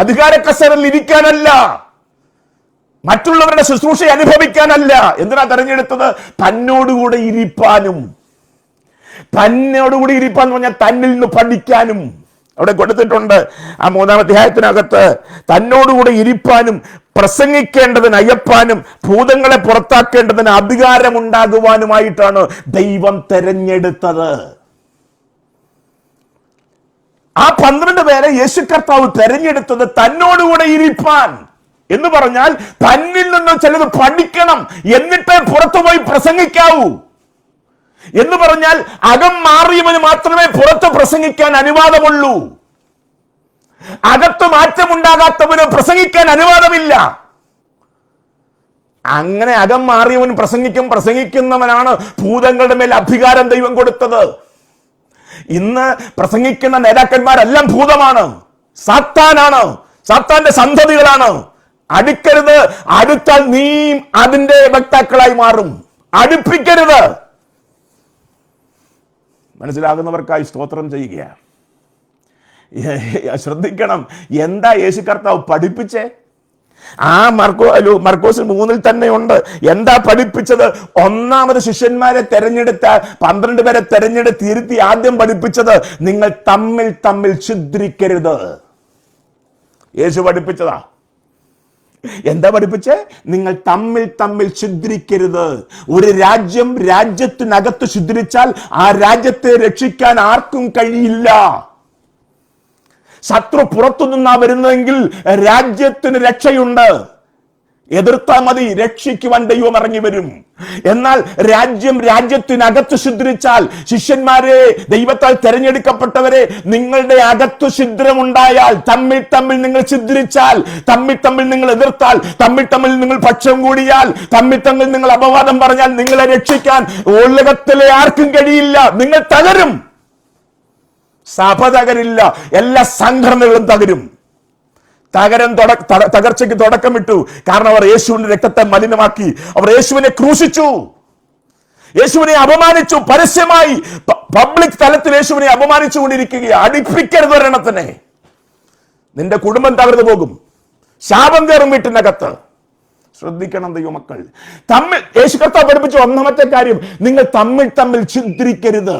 അധികാര കസേരയിൽ ഇരിക്കാനല്ല, മറ്റുള്ളവരുടെ ശുശ്രൂഷ അനുഭവിക്കാനല്ല. എന്തിനാ തെരഞ്ഞെടുത്തത്? തന്നോടുകൂടെ ഇരിപ്പാനും. തന്നോടുകൂടി ഇരിപ്പാന്ന് പറഞ്ഞാൽ തന്നിൽ നിന്ന് പഠിക്കാനും അവിടെ കൊടുത്തിട്ടുണ്ട്. ആ 3-ാം അധ്യായത്തിനകത്ത് തന്നോടുകൂടെ ഇരിപ്പാനും, പ്രസംഗിക്കേണ്ടതിന് അയപ്പാനും, ഭൂതങ്ങളെ പുറത്താക്കേണ്ടതിന് അധികാരമുണ്ടാകുവാനുമായിട്ടാണ് ദൈവം തെരഞ്ഞെടുത്തത്. ആ 12 പേരെ യേശു കർത്താവ് തെരഞ്ഞെടുത്തത് തന്നോടുകൂടെ ഇരിപ്പാൻ. എന്ന് പറഞ്ഞാൽ തന്നിൽ നിന്ന് ചിലത് പഠിക്കണം, എന്നിട്ട് പുറത്തുപോയി പ്രസംഗിക്കാവൂ എന്ന് പറഞ്ഞാൽ അകം മാറിയവന് മാത്രമേ പുറത്ത് പ്രസംഗിക്കാൻ അനുവാദമുള്ളൂ. അകത്ത് മാറ്റമുണ്ടാകാത്തവന് പ്രസംഗിക്കാൻ അനുവാദമില്ല. അങ്ങനെ അകം മാറിയവൻ പ്രസംഗിക്കുന്നവനാണ് ഭൂതങ്ങളുടെ മേൽ അധികാരം ദൈവം കൊടുത്തത്. ഇന്ന് പ്രസംഗിക്കുന്ന നേതാക്കന്മാരെല്ലാം ഭൂതമാണ്, സാത്താനാണ്, സാത്താന്റെ സന്തതികളാണ്. അടുക്കരുത്, അടുത്താൽ നീ അതിന്റെ വക്താക്കളായി മാറും. അടുപ്പിക്കരുത്. മനസ്സിലാകുന്നവർക്കായി സ്തോത്രം ചെയ്യുകയാണ്. ശ്രദ്ധിക്കണം, എന്താ യേശു കർത്താവ് പഠിപ്പിച്ചേ? ആ മർക്കോസ് 3 തന്നെ ഉണ്ട്. എന്താ പഠിപ്പിച്ചത്? ഒന്നാമത് ശിഷ്യന്മാരെ തെരഞ്ഞെടുത്ത 12 പേരെ തെരഞ്ഞെടുത്തിരുത്തി ആദ്യം പഠിപ്പിച്ചത് നിങ്ങൾ തമ്മിൽ തമ്മിൽ ഛിദ്രിക്കരുത്. യേശു പഠിപ്പിച്ചതാ. എന്താ പഠിപ്പിച്ചേ? നിങ്ങൾ തമ്മിൽ തമ്മിൽ ഛിദ്രിക്കരുത്. ഒരു രാജ്യം രാജ്യത്തിനകത്ത് ഛിദ്രിച്ചാൽ ആ രാജ്യത്തെ രക്ഷിക്കാൻ ആർക്കും കഴിയില്ല. ശത്രു പുറത്തുനിന്നാ വരുന്നതെങ്കിൽ രാജ്യത്തിന് രക്ഷയുണ്ട്. എതിർത്താൽ മതി, രക്ഷിക്കുവാൻ ദൈവം ഇറങ്ങി വരും. എന്നാൽ രാജ്യത്തിനകത്ത് ഛിദ്രിച്ചാൽ, ശിഷ്യന്മാരെ, ദൈവത്താൽ തെരഞ്ഞെടുക്കപ്പെട്ടവരെ, നിങ്ങളുടെ അകത്ത് ഛിദ്രമുണ്ടായാൽ, തമ്മിൽ തമ്മിൽ നിങ്ങൾ ഛിദ്രിച്ചാൽ, തമ്മിൽ തമ്മിൽ നിങ്ങൾ എതിർത്താൽ, തമ്മിൽ തമ്മിൽ നിങ്ങൾ പക്ഷം കൂടിയാൽ, തമ്മിൽ തമ്മിൽ നിങ്ങൾ അപവാദം പറഞ്ഞാൽ നിങ്ങളെ രക്ഷിക്കാൻ ഉലകത്തിലെ ആർക്കും കഴിയില്ല. നിങ്ങൾ തകരും. സഭ തകരില്ല, എല്ലാ സംഘടനകളും തകരും. തകർച്ചയ്ക്ക് തുടക്കമിട്ടു. കാരണം അവർ യേശുവിന്റെ രക്തത്തെ മലിനമാക്കി. അവർ യേശുവിനെ ക്രൂശിച്ചു, യേശുവിനെ അപമാനിച്ചു. പരസ്യമായി പബ്ലിക് തലത്തിൽ യേശുവിനെ അപമാനിച്ചു കൊണ്ടിരിക്കുകയാണ്. അടുപ്പിക്കരുത് ഒരെണ്ണത്തിനെ. നിന്റെ കുടുംബം തകർന്നു പോകും, ശാപം കയറും വീട്ടിനകത്ത്. ശ്രദ്ധിക്കണം ദൈവമക്കൾ. യേശു കർത്താവ് പഠിപ്പിച്ച ഒന്നാമത്തെ കാര്യം, നിങ്ങൾ തമ്മിൽ തമ്മിൽ ഛിദ്രിക്കരുത്.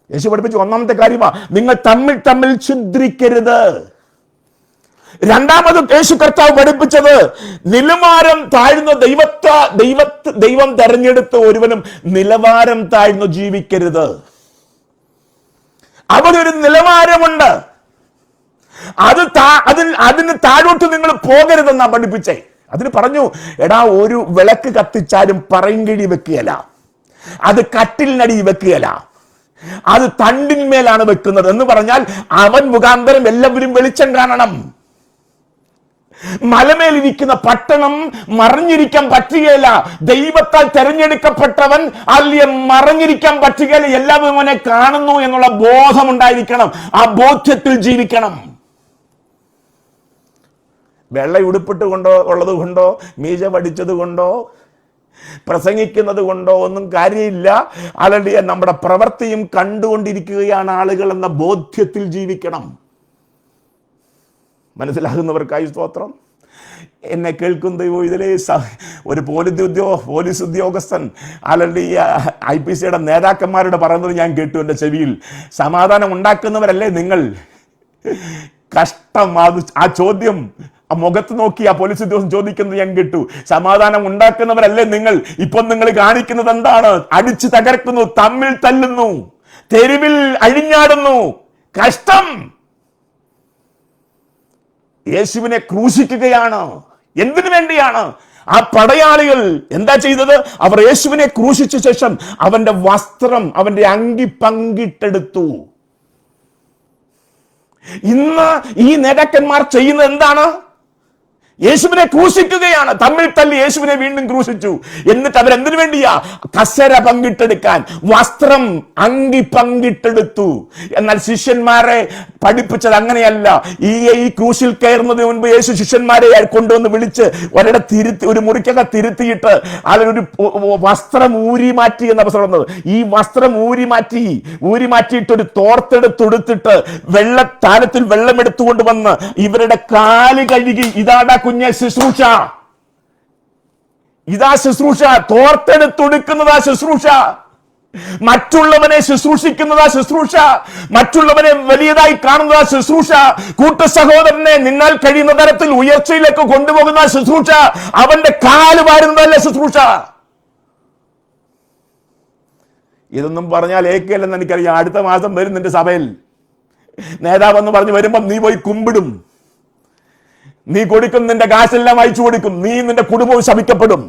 യേശു പഠിപ്പിച്ച ഒന്നാമത്തെ കാര്യമാ, നിങ്ങൾ തമ്മിൽ തമ്മിൽ ഛിദ്രിക്കരുത്. രണ്ടാമത് യേശു കർത്താവ് പഠിപ്പിച്ചത്, നിലവാരം താഴ്ന്ന ദൈവം തെരഞ്ഞെടുത്ത ഒരുവനും നിലവാരം താഴ്ന്നു ജീവിക്കരുത്. അവനൊരു നിലവാരമുണ്ട്, അതിന് താഴോട്ട് നിങ്ങൾ പോകരുതെന്നാ പഠിപ്പിച്ചേ. അതിന് പറഞ്ഞു, എടാ, ഒരു വിളക്ക് കത്തിച്ചാലും പറങ്കിഴി വെക്കുകയല്ല, അത് കട്ടിലിനടി വെക്കുകയല്ല, അത് തണ്ടിന്മേലാണ് വെക്കുന്നത്. എന്ന് പറഞ്ഞാൽ അവൻ മുഖാന്തരം എല്ലാവരും വെളിച്ചം കാണണം. മലമേലിരിക്കുന്ന പട്ടണം മറിഞ്ഞിരിക്കാൻ പറ്റുകയില്ല. ദൈവത്താൽ തെരഞ്ഞെടുക്കപ്പെട്ടവൻ അല്ലെ മറിഞ്ഞിരിക്കാൻ പറ്റുകയില്ല. എല്ലാവരും അവനെ കാണുന്നു എന്നുള്ള ബോധമുണ്ടായിരിക്കണം. ആ ബോധ്യത്തിൽ ജീവിക്കണം. വെള്ള ഉടുപ്പിട്ട് കൊണ്ടോ ഉള്ളത് കൊണ്ടോ മീശ പഠിച്ചത് കൊണ്ടോ പ്രസംഗിക്കുന്നത് കൊണ്ടോ ഒന്നും കാര്യമില്ല. അല്ലെങ്കിൽ നമ്മുടെ പ്രവൃത്തിയും കണ്ടുകൊണ്ടിരിക്കുകയാണ് ആളുകൾ എന്ന ബോധ്യത്തിൽ ജീവിക്കണം. മനസ്സിലാകുന്നവർക്കായി സ്തോത്രം. എന്നെ കേൾക്കുന്ന ദൈവം, ഇതിലെ ഒരു പോലീസ് ഉദ്യോഗസ്ഥൻ അല്ലെങ്കിൽ IPCയുടെ നേതാക്കന്മാരോട് പറയുന്നത് ഞാൻ കേട്ടു എൻ്റെ ചെവിയിൽ. സമാധാനം ഉണ്ടാക്കുന്നവരല്ലേ നിങ്ങൾ? കഷ്ടം. ആ ചോദ്യം ആ മുഖത്ത് നോക്കി ആ പോലീസ് ഉദ്യോഗസ്ഥൻ ചോദിക്കുന്നത് ഞാൻ കേട്ടു. സമാധാനം ഉണ്ടാക്കുന്നവരല്ലേ നിങ്ങൾ? ഇപ്പം നിങ്ങൾ കാണിക്കുന്നത് എന്താണ്? അടിച്ചു തകർക്കുന്നു, തമ്മിൽ തല്ലുന്നു, തെരുവിൽ അഴിഞ്ഞാടുന്നു. കഷ്ടം. യേശുവിനെ ക്രൂശിക്കുകയാണ്. എന്തിനു വേണ്ടിയാണ്? ആ പടയാളികൾ എന്താ ചെയ്തത്? അവർ യേശുവിനെ ക്രൂശിച്ച ശേഷം അവന്റെ വസ്ത്രം, അവന്റെ അങ്കി പങ്കിട്ടെടുത്തു. ഇന്ന് ഈ നേതാക്കന്മാർ ചെയ്യുന്നത് എന്താണ്? യേശുവിനെ ക്രൂശിക്കുകയാണ്. തമ്മിൽ തല്ലി യേശുവിനെ വീണ്ടും ക്രൂശിച്ചു. എന്നിട്ട് അവരെന്തിനു വേണ്ടിയാ? കസര പങ്കിട്ടെടുക്കാൻ, വസ്ത്രം, അങ്കി പങ്കിട്ടെടുത്തു. എന്നാൽ ശിഷ്യന്മാരെ പഠിപ്പിച്ചത് അങ്ങനെയല്ല. ഈ ക്രൂശിൽ കയറുന്നതിന് മുൻപ് യേശു ശിഷ്യന്മാരെ കൊണ്ടുവന്ന് വിളിച്ച് ഒരു മുറിക്കക തിരുത്തിയിട്ട് അതിലൊരു വസ്ത്രം ഊരി മാറ്റി എന്ന അവസരം വന്നത്. ഈ വസ്ത്രം ഊരി മാറ്റിയിട്ട് ഒരു തോർത്തെടുത്തെടുത്തിട്ട് താരത്തിൽ വെള്ളം എടുത്തുകൊണ്ട് വന്ന് ഇവരുടെ കാല് കഴുകി, ഇതാടാ കുഞ്ഞെ ശുശ്രൂഷ, ഇതാ ശുശ്രൂഷ. തോർത്തെടുത്തൊടുക്കുന്നതാ ശുശ്രൂഷ. മറ്റുള്ളവനെ ശുശ്രൂഷിക്കുന്നതാ ശുശ്രൂഷ. മറ്റുള്ളവനെ വലിയതായി കാണുന്നതാ ശുശ്രൂഷ. കൂട്ട സഹോദരനെ നിന്നാൽ കഴിയുന്ന തരത്തിൽ ഉയർച്ചയിലേക്ക് കൊണ്ടുപോകുന്ന ശുശ്രൂഷ. അവന്റെ കാല് വാരുന്നതല്ല ശുശ്രൂഷ. ഇതൊന്നും പറഞ്ഞാൽ ഏക്കല്ലെന്ന് എനിക്കറിയാം. അടുത്ത മാസം വരും നിന്റെ സഭയിൽ നേതാവെന്ന് പറഞ്ഞ് വരുമ്പം നീ പോയി കുമ്പിടും. നീ കൊടുക്കും, നിന്റെ കാശെല്ലാം അയച്ചു കൊടുക്കും, നീ നിന്റെ കുടുംബവും ശപിക്കപ്പെടും.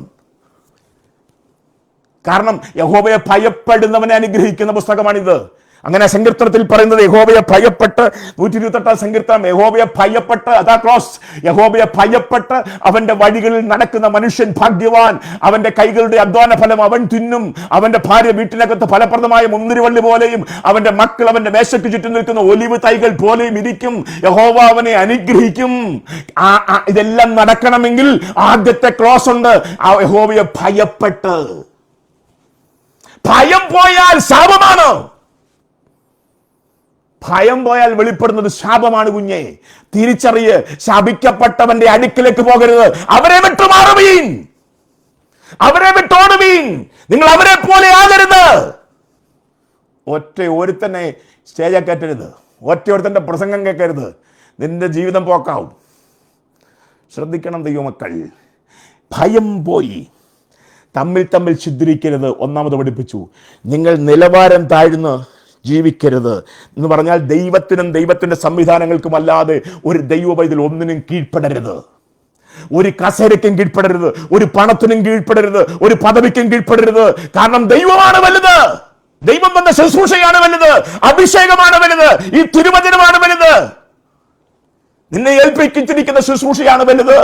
കാരണം യഹോവയെ ഭയപ്പെടുന്നവനെ അനുഗ്രഹിക്കുന്ന പുസ്തകമാണിത്. അങ്ങനെ സങ്കീർത്തനത്തിൽ പറയുന്നത് യഹോവയെ ഭയപ്പെട്ട്, 128 സങ്കീർത്തനം, യഹോവയെ ഭയപ്പെട്ട്, അതാ ക്ലോസ്, യഹോവയെ ഭയപ്പെട്ട് അവന്റെ വഴികളിൽ നടക്കുന്ന മനുഷ്യൻ ഭാഗ്യവാൻ. അവന്റെ കൈകളുടെ അധ്വാന ഫലം അവൻ തിന്നും. അവന്റെ ഭാര്യ വീട്ടിനകത്ത് ഫലപ്രദമായ മുന്തിരിവള്ളി പോലെയും അവന്റെ മക്കൾ അവന്റെ മേശയ്ക്ക് ചുറ്റും നിൽക്കുന്ന ഒലിവ് തൈകൾ പോലെയും ഇരിക്കും. യഹോവ അവനെ അനുഗ്രഹിക്കും. ഇതെല്ലാം നടക്കണമെങ്കിൽ ആദ്യത്തെ ക്ലോസ് ഉണ്ട്, യഹോവയെ ഭയപ്പെട്ട്. ഭയം പോയാൽ ശാപമാണ്. ഭയം പോയാൽ വെളിപ്പെടുന്നത് ശാപമാണ് കുഞ്ഞെ. തിരിച്ചറിയ്, ശപിക്കപ്പെട്ടവന്റെ അടുക്കിലേക്ക് പോകരുത്. അവരെ വിട്ടുമാറുവീൻ, അവരെ വിട്ടോടുവീൻ. നിങ്ങൾ അവരെ പോലെ ആകരുത്. ഒറ്റ ഒരുത്തനെ സ്റ്റേജ് കയറ്റരുത്, ഒറ്റ ഒരുത്തന്റെ പ്രസംഗം കേൾക്കരുത്. നിന്റെ ജീവിതം പോക്കാവും. ശ്രദ്ധിക്കണം ദൈവമക്കൾ. ഭയം പോയി. തമ്മിൽ തമ്മിൽ ഛിദ്രിക്കരുത്. ഒന്നാമത് പഠിപ്പിച്ചു. നിങ്ങൾ നിലവാരം താഴ്ന്ന് ജീവിക്കരുത് എന്ന് പറഞ്ഞാൽ ദൈവത്തിനും ദൈവത്തിന്റെ സംവിധാനങ്ങൾക്കും അല്ലാതെ ഒരു ദൈവ പൈതൽ ഒന്നിനും കീഴ്പ്പെടരുത്. ഒരു കസേരയ്ക്കും കീഴ്പ്പെടരുത്, ഒരു പണത്തിനും കീഴ്പ്പെടരുത്, ഒരു പദവിക്കും കീഴ്പ്പെടരുത്. കാരണം ദൈവമാണ് വലുത്. ദൈവം വന്ന ശുശ്രൂഷയാണ് വലുത്, അഭിഷേകമാണ് വലുത്, ഈ തിരുവചനമാണ് വലുത്, നിന്നെ ഏൽപ്പിച്ചിരിക്കുന്ന ശുശ്രൂഷയാണ് വലുത്.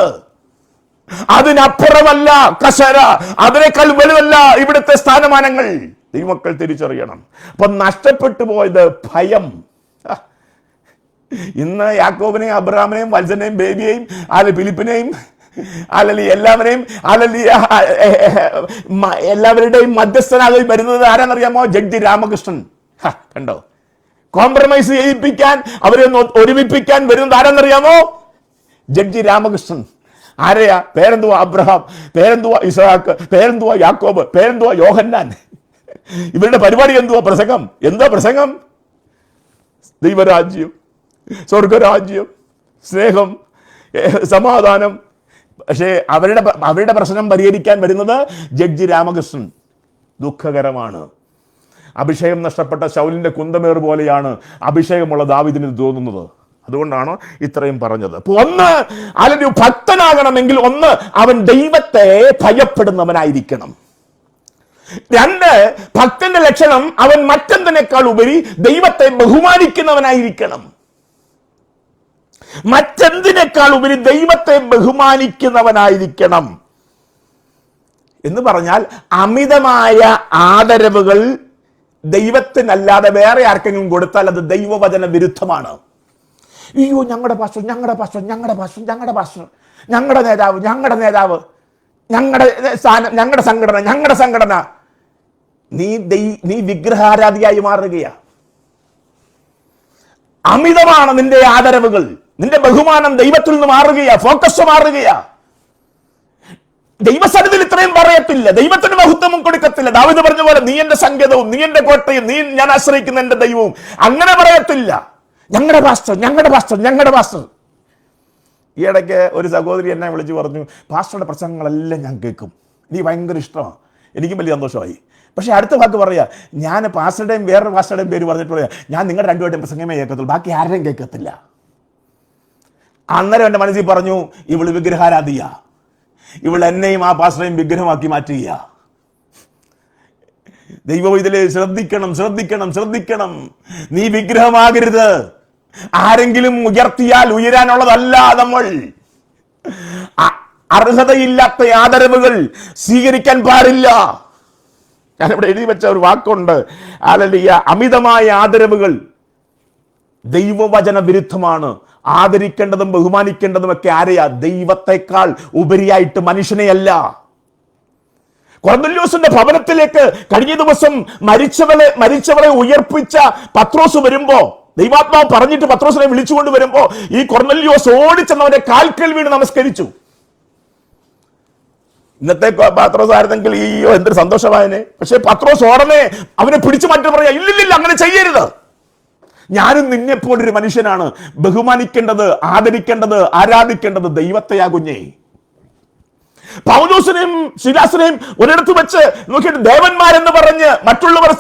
അതിനപ്പുറമല്ല കസേര, അതിനേക്കാൾ വലുതല്ല ഇവിടുത്തെ സ്ഥാനമാനങ്ങൾ. ദൈവമക്കൾ തിരിച്ചറിയണം. അപ്പൊ നഷ്ടപ്പെട്ടു പോയത് ഭയം. ഇന്ന് യാക്കോബിനെയും അബ്രഹാമിനെയും വത്സനെയും ബേബിയെയും ഫിലിപ്പിനെയും എല്ലാവരെയും എല്ലാവരുടെയും മധ്യസ്ഥനായി വരുന്നത് ആരാന്നറിയാമോ? ജഡ്ജി രാമകൃഷ്ണൻ. കണ്ടോ? കോംപ്രമൈസ് ചെയ്യിപ്പിക്കാൻ, അവരെ ഒരുമിപ്പിക്കാൻ വരുന്നത് ആരാന്നറിയാമോ? ജഡ്ജി രാമകൃഷ്ണൻ. ആരെയാ? പേരെന്തുവാ അബ്രഹാം, പേരെന്തുവാ ഇസ്ഹാക്ക്, പേരെന്തുവാ യാക്കോബ്, പേരെന്തുവാ യോഹന്നാൻ. ഇവരുടെ പരിപാടി എന്തുവാ? പ്രസംഗം. എന്താ പ്രസംഗം? ദൈവരാജ്യം, സ്വർഗരാജ്യം, സ്നേഹം, സമാധാനം. പക്ഷേ അവരുടെ പ്രശ്നം പരിഹരിക്കാൻ വരുന്നത് ജഡ്ജി രാമകൃഷ്ണൻ. ദുഃഖകരമാണ്. അഭിഷേകം നഷ്ടപ്പെട്ട ശൗലിന്റെ കുന്തമേർ പോലെയാണ് അഭിഷേകമുള്ള ദാവീദിന് തോന്നുന്നത്. അതുകൊണ്ടാണ് ഇത്രയും പറഞ്ഞത്. ഒന്ന്, അല്ലെങ്കിൽ ഭക്തനാകണമെങ്കിൽ ഒന്ന്, അവൻ ദൈവത്തെ ഭയപ്പെടുന്നവനായിരിക്കണം. രണ്ട്, ഭക്തന്റെ ലക്ഷണം അവൻ മറ്റെന്തിനേക്കാൾ ഉപരി ദൈവത്തെ ബഹുമാനിക്കുന്നവനായിരിക്കണം. മറ്റെന്തിനേക്കാൾ ഉപരി ദൈവത്തെ ബഹുമാനിക്കുന്നവനായിരിക്കണം എന്ന് പറഞ്ഞാൽ അമിതമായ ആദരവുകൾ ദൈവത്തിനല്ലാതെ വേറെ ആർക്കെങ്കിലും കൊടുത്താൽ അത് ദൈവവചന വിരുദ്ധമാണ്. അയ്യോ, ഞങ്ങളുടെ പാസ്റ്റർ, ഞങ്ങളുടെ പാസ്റ്റർ, ഞങ്ങളുടെ പാസ്റ്റർ, ഞങ്ങളുടെ പാസ്റ്റർ, ഞങ്ങളുടെ നേതാവ്, ഞങ്ങളുടെ നേതാവ്, ഞങ്ങളുടെ സ്ഥാനം, ഞങ്ങളുടെ സംഘടന, ഞങ്ങളുടെ സംഘടന. നീ വിഗ്രഹാരാധിയായി മാറുകയാ. അമിതമാണ് നിന്റെ ആദരവുകൾ, നിന്റെ ബഹുമാനം ദൈവത്തിൽ നിന്ന് മാറുകയാ, ഫോക്കസ് മാറുകയാ. ദൈവസന്നിധിയിൽ ഇത്രയും പറയത്തില്ല, ദൈവത്തിന് മഹത്വവും കൊടുക്കത്തില്ല. ദാവീദ് പറഞ്ഞ പോലെ നീ എന്റെ സങ്കേതവും, നീ എന്റെ കോട്ടയും, നീ ഞാൻ ആശ്രയിക്കുന്ന എന്റെ ദൈവവും, അങ്ങനെ പറയത്തില്ല. ഞങ്ങളുടെ പാസ്റ്റർ, ഞങ്ങളുടെ പാസ്റ്റർ, ഞങ്ങളുടെ പാസ്റ്റർ. ഈ ഇടയ്ക്ക് ഒരു സഹോദരി എന്നെ വിളിച്ച് പറഞ്ഞു, പാസ്റ്ററുടെ പ്രസംഗങ്ങളെല്ലാം ഞാൻ കേൾക്കും, എനിക്ക് ഭയങ്കര ഇഷ്ടമാണ്, എനിക്കും വലിയ സന്തോഷമായി. പക്ഷേ അടുത്ത വാക്ക് പറയാ, ഞാൻ പാസ്റ്ററുടെയും വേറൊരു പാസ്റ്ററുടെയും പേര് പറഞ്ഞിട്ട് പറയാം, ഞാൻ നിങ്ങളുടെ രണ്ടുപേരുടെയും പ്രസംഗമേ കേൾക്കത്തുള്ളൂ, ബാക്കി ആരുടെയും കേൾക്കത്തില്ല. അന്നേരം എൻ്റെ മനസ്സിൽ പറഞ്ഞു, ഇവള് വിഗ്രഹാരാധിയ, ഇവൾ എന്നെയും ആ പാസ്റ്ററേയും വിഗ്രഹമാക്കി മാറ്റുക. ദൈവം ഇതിൽ ശ്രദ്ധിക്കണം, ശ്രദ്ധിക്കണം, ശ്രദ്ധിക്കണം. നീ വിഗ്രഹമാകരുത്. ആരെങ്കിലും ഉയർത്തിയാൽ ഉയരാനുള്ളതല്ല നമ്മൾ. അർഹതയില്ലാത്ത ആദരവുകൾ സ്വീകരിക്കാൻ പാടില്ല. ഞാനിവിടെ എഴുതി വെച്ച ഒരു വാക്കുണ്ട്, ഹല്ലേലൂയ. അമിതമായ ആദരവുകൾ ദൈവവചന വിരുദ്ധമാണ്. ആദരിക്കേണ്ടതും ബഹുമാനിക്കേണ്ടതും ഒക്കെ ആരെയാ? ദൈവത്തെക്കാൾ ഉപരിയായിട്ട് മനുഷ്യനെയല്ല. കൊർന്നല്യോസിന്റെ ഭവനത്തിലേക്ക് കഴിഞ്ഞ ദിവസം മരിച്ചവരെ ഉയർപ്പിച്ച പത്രോസ് വരുമ്പോ, ദൈവാത്മാവ് പറഞ്ഞിട്ട് പത്രോസിനെ വിളിച്ചുകൊണ്ട് വരുമ്പോ, ഈ കൊർന്നല്യോസ് ഓടിച്ചെന്നവന്റെ കാൽക്കൽ വീണ് നമസ്കരിച്ചു. ഇന്നത്തെ പത്രോസ് ആയിരുന്നെങ്കിൽ അയ്യോ എന്തൊരു സന്തോഷമായനെ. പക്ഷെ പത്രോസ് ഉടനെ അവനെ പിടിച്ചു മാറ്റി പറയാ, ഇല്ലില്ല, അങ്ങനെ ചെയ്യരുത്. ഞാനും നിന്നെപ്പോലൊരു മനുഷ്യനാണ്. ബഹുമാനിക്കേണ്ടത്, ആദരിക്കേണ്ടത്, ആരാധിക്കേണ്ടത് ദൈവത്തെയാകുഞ്ഞേ. പൗലോസിനെയും ശിലാസിനെയും ഒരിടത്ത് വെച്ച് നോക്കിയിട്ട് ദേവന്മാരെന്ന് പറഞ്ഞ് മറ്റുള്ളവർ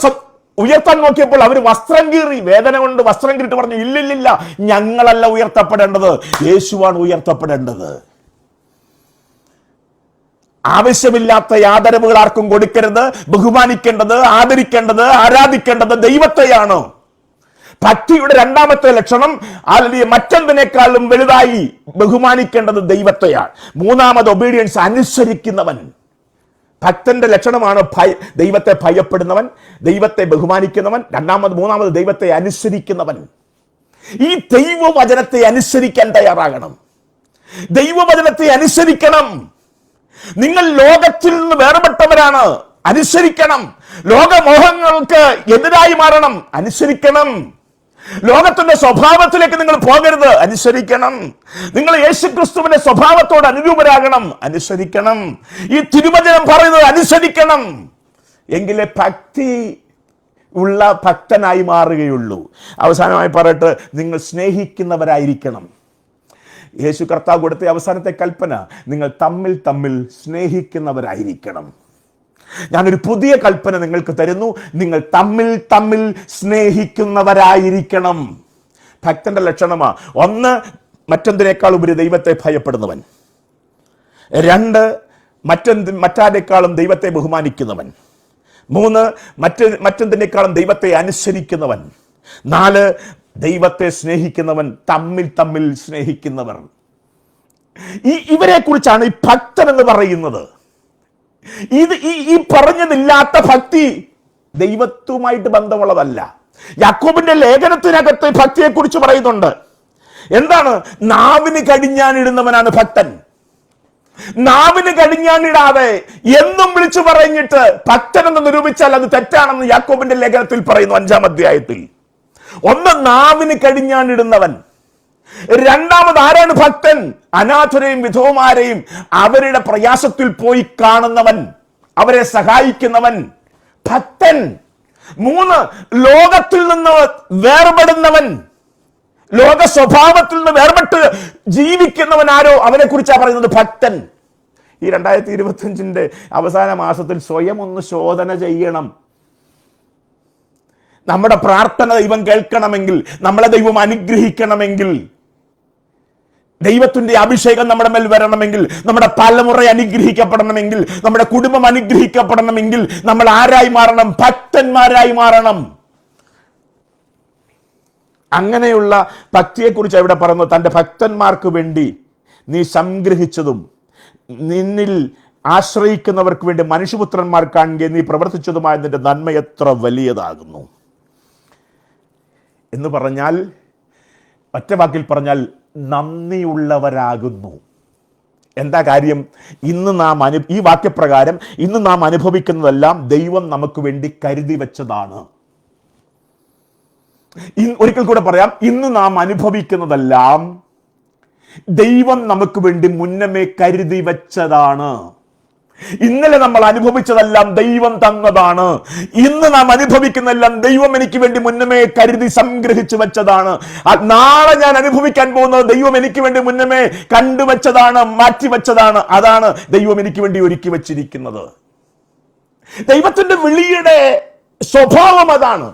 ഉയർത്താൻ നോക്കിയപ്പോൾ അവർ വസ്ത്രം കീറി, വേദന കൊണ്ട് വസ്ത്രം കീറിട്ട് പറഞ്ഞു, ഇല്ലില്ല, ഞങ്ങളല്ല ഉയർത്തപ്പെടേണ്ടത്, യേശുവാണ് ഉയർത്തപ്പെടേണ്ടത്. ആവശ്യമില്ലാത്ത ആദരവുകൾ ആർക്കും കൊടുക്കരുത്. ബഹുമാനിക്കേണ്ടത്, ആദരിക്കേണ്ടത്, ആരാധിക്കേണ്ടത് ദൈവത്തെയാണ്. ഭക്തിയുടെ രണ്ടാമത്തെ ലക്ഷണം, അല്ലെങ്കിൽ മറ്റെന്തിനേക്കാളും വലുതായി ബഹുമാനിക്കേണ്ടത് ദൈവത്തെയാണ്. മൂന്നാമത് ഒബീഡിയൻസ്, അനുസരിക്കുന്നവൻ. ഭക്തന്റെ ലക്ഷണമാണ് ദൈവത്തെ ഭയപ്പെടുന്നവൻ, ദൈവത്തെ ബഹുമാനിക്കുന്നവൻ. മൂന്നാമത് ദൈവത്തെ അനുസരിക്കുന്നവൻ. ഈ ദൈവവചനത്തെ അനുസരിക്കാൻ തയ്യാറാകണം. ദൈവവചനത്തെ അനുസരിക്കണം. നിങ്ങൾ ലോകത്തിൽ നിന്ന് വേർപെട്ടവരാണ്, അനുസരിക്കണം. ലോകമോഹങ്ങൾക്ക് എതിരായി മാറണം, അനുസരിക്കണം. ലോകത്തിന്റെ സ്വഭാവത്തിലേക്ക് നിങ്ങൾ പോകരുത്, അനുസരിക്കണം. നിങ്ങൾ യേശുക്രിസ്തുവിന്റെ സ്വഭാവത്തോട് അനുരൂപരാകണം, അനുസരിക്കണം. ഈ തിരുവചനം പറയുന്നത് അനുസരിക്കണം. എങ്കിലേ ഭക്തി ഉള്ള ഭക്തനായി മാറുകയുള്ളൂ. അവസാനമായി പറയട്ടെ, നിങ്ങൾ സ്നേഹിക്കുന്നവരായിരിക്കണം. യേശു കർത്താവ് കൊടുത്ത അവസാനത്തെ കൽപ്പന, നിങ്ങൾ തമ്മിൽ സ്നേഹിക്കുന്നവരായിരിക്കണം. ഞാനൊരു പുതിയ കൽപ്പന നിങ്ങൾക്ക് തരുന്നു, നിങ്ങൾ തമ്മിൽ സ്നേഹിക്കുന്നവരായിരിക്കണം. ഭക്തന്റെ ലക്ഷണമാ: 1, മറ്റെന്തിനേക്കാൾ ഉപരി ദൈവത്തെ ഭയപ്പെടുന്നവൻ. 2, മറ്റാരെക്കാളും ദൈവത്തെ ബഹുമാനിക്കുന്നവൻ. 3, മറ്റെന്തിനേക്കാളും ദൈവത്തെ അനുസരിക്കുന്നവൻ. 4, ദൈവത്തെ സ്നേഹിക്കുന്നവൻ, തമ്മിൽ സ്നേഹിക്കുന്നവർ. ഇവരെ കുറിച്ചാണ് ഈ ഭക്തൻ എന്ന് പറയുന്നത്. ഈ പറഞ്ഞതില്ലാത്ത ഭക്തി ദൈവത്തുമായിട്ട് ബന്ധമുള്ളതല്ല. യാക്കോബിന്റെ ലേഖനത്തിനകത്ത് ഭക്തിയെ കുറിച്ച് പറയുന്നുണ്ട്. എന്താണ്? നാവിന് കടിഞ്ഞാണിടുന്നവനാണ് ഭക്തൻ. നാവിന് കടിഞ്ഞാണിടാതെ എന്നും വിളിച്ചു പറഞ്ഞിട്ട് ഭക്തൻ എന്ന് നിരൂപിച്ചാൽ അത് തെറ്റാണെന്ന് യാക്കോബിന്റെ ലേഖനത്തിൽ പറയുന്നു, 5-ാം അധ്യായത്തിൽ. 1, നാവിന് കടിഞ്ഞാണിടുന്നവൻ. 2, ആരാണ് ഭക്തൻ? അനാഥരെയും വിധവമാരെയും അവരുടെ പ്രയാസത്തിൽ പോയി കാണുന്നവൻ, അവരെ സഹായിക്കുന്നവൻ ഭക്തൻ. 3, ലോകത്തിൽ നിന്ന് വേർപെടുന്നവൻ, ലോക സ്വഭാവത്തിൽ നിന്ന് വേർപെട്ട് ജീവിക്കുന്നവൻ ആരോ, അവനെ കുറിച്ചാണ് പറയുന്നത് ഭക്തൻ. ഈ 2025 അവസാന മാസത്തിൽ സ്വയം ഒന്ന് ശോധന ചെയ്യണം. നമ്മുടെ പ്രാർത്ഥന ദൈവം കേൾക്കണമെങ്കിൽ, നമ്മളെ ദൈവം അനുഗ്രഹിക്കണമെങ്കിൽ, ദൈവത്തിന്റെ അഭിഷേകം നമ്മുടെ മേൽ വരണമെങ്കിൽ, നമ്മുടെ തലമുറ അനുഗ്രഹിക്കപ്പെടണമെങ്കിൽ, നമ്മുടെ കുടുംബം അനുഗ്രഹിക്കപ്പെടണമെങ്കിൽ നമ്മൾ ആരായി മാറണം? ഭക്തന്മാരായി മാറണം. അങ്ങനെയുള്ള ഭക്തിയെക്കുറിച്ച് ഇവിടെ പറയുന്നത്, തൻ്റെ ഭക്തന്മാർക്ക് വേണ്ടി നീ സംഗ്രഹിച്ചതും നിന്നിൽ ആശ്രയിക്കുന്നവർക്ക് വേണ്ടി മനുഷ്യപുത്രന്മാർ കാണുകയും നീ പ്രവർത്തിച്ചതുമായ നിന്റെ നന്മ എത്ര വലിയതാകുന്നു എന്ന് പറഞ്ഞാൽ, ഒറ്റ വാക്കിൽ പറഞ്ഞാൽ നന്ദിയുള്ളവരാകുന്നു. എന്താ കാര്യം? ഈ വാക്യപ്രകാരം ഇന്ന് നാം അനുഭവിക്കുന്നതെല്ലാം ദൈവം നമുക്ക് വേണ്ടി കരുതി വെച്ചതാണ്. ഒരിക്കൽ കൂടെ പറയാം, ഇന്ന് നാം അനുഭവിക്കുന്നതെല്ലാം ദൈവം നമുക്ക് വേണ്ടി മുന്നമേ കരുതി വെച്ചതാണ്. ഇന്നലെ നമ്മൾ അനുഭവിച്ചതെല്ലാം ദൈവം തന്നതാണ്. ഇന്ന് നാം അനുഭവിക്കുന്നതെല്ലാം ദൈവം എനിക്ക് വേണ്ടി മുന്നമേ കരുതി സംഗ്രഹിച്ചു വെച്ചതാണ്. നാളെ ഞാൻ അനുഭവിക്കാൻ പോകുന്നത് ദൈവം എനിക്ക് വേണ്ടി മുന്നമേ കണ്ടുവച്ചതാണ്, മാറ്റിവെച്ചതാണ്. അതാണ് ദൈവം എനിക്ക് വേണ്ടി ഒരുക്കി വെച്ചിരിക്കുന്നത്. ദൈവത്തിന്റെ വിളിയുടെ സ്വഭാവം അതാണ്.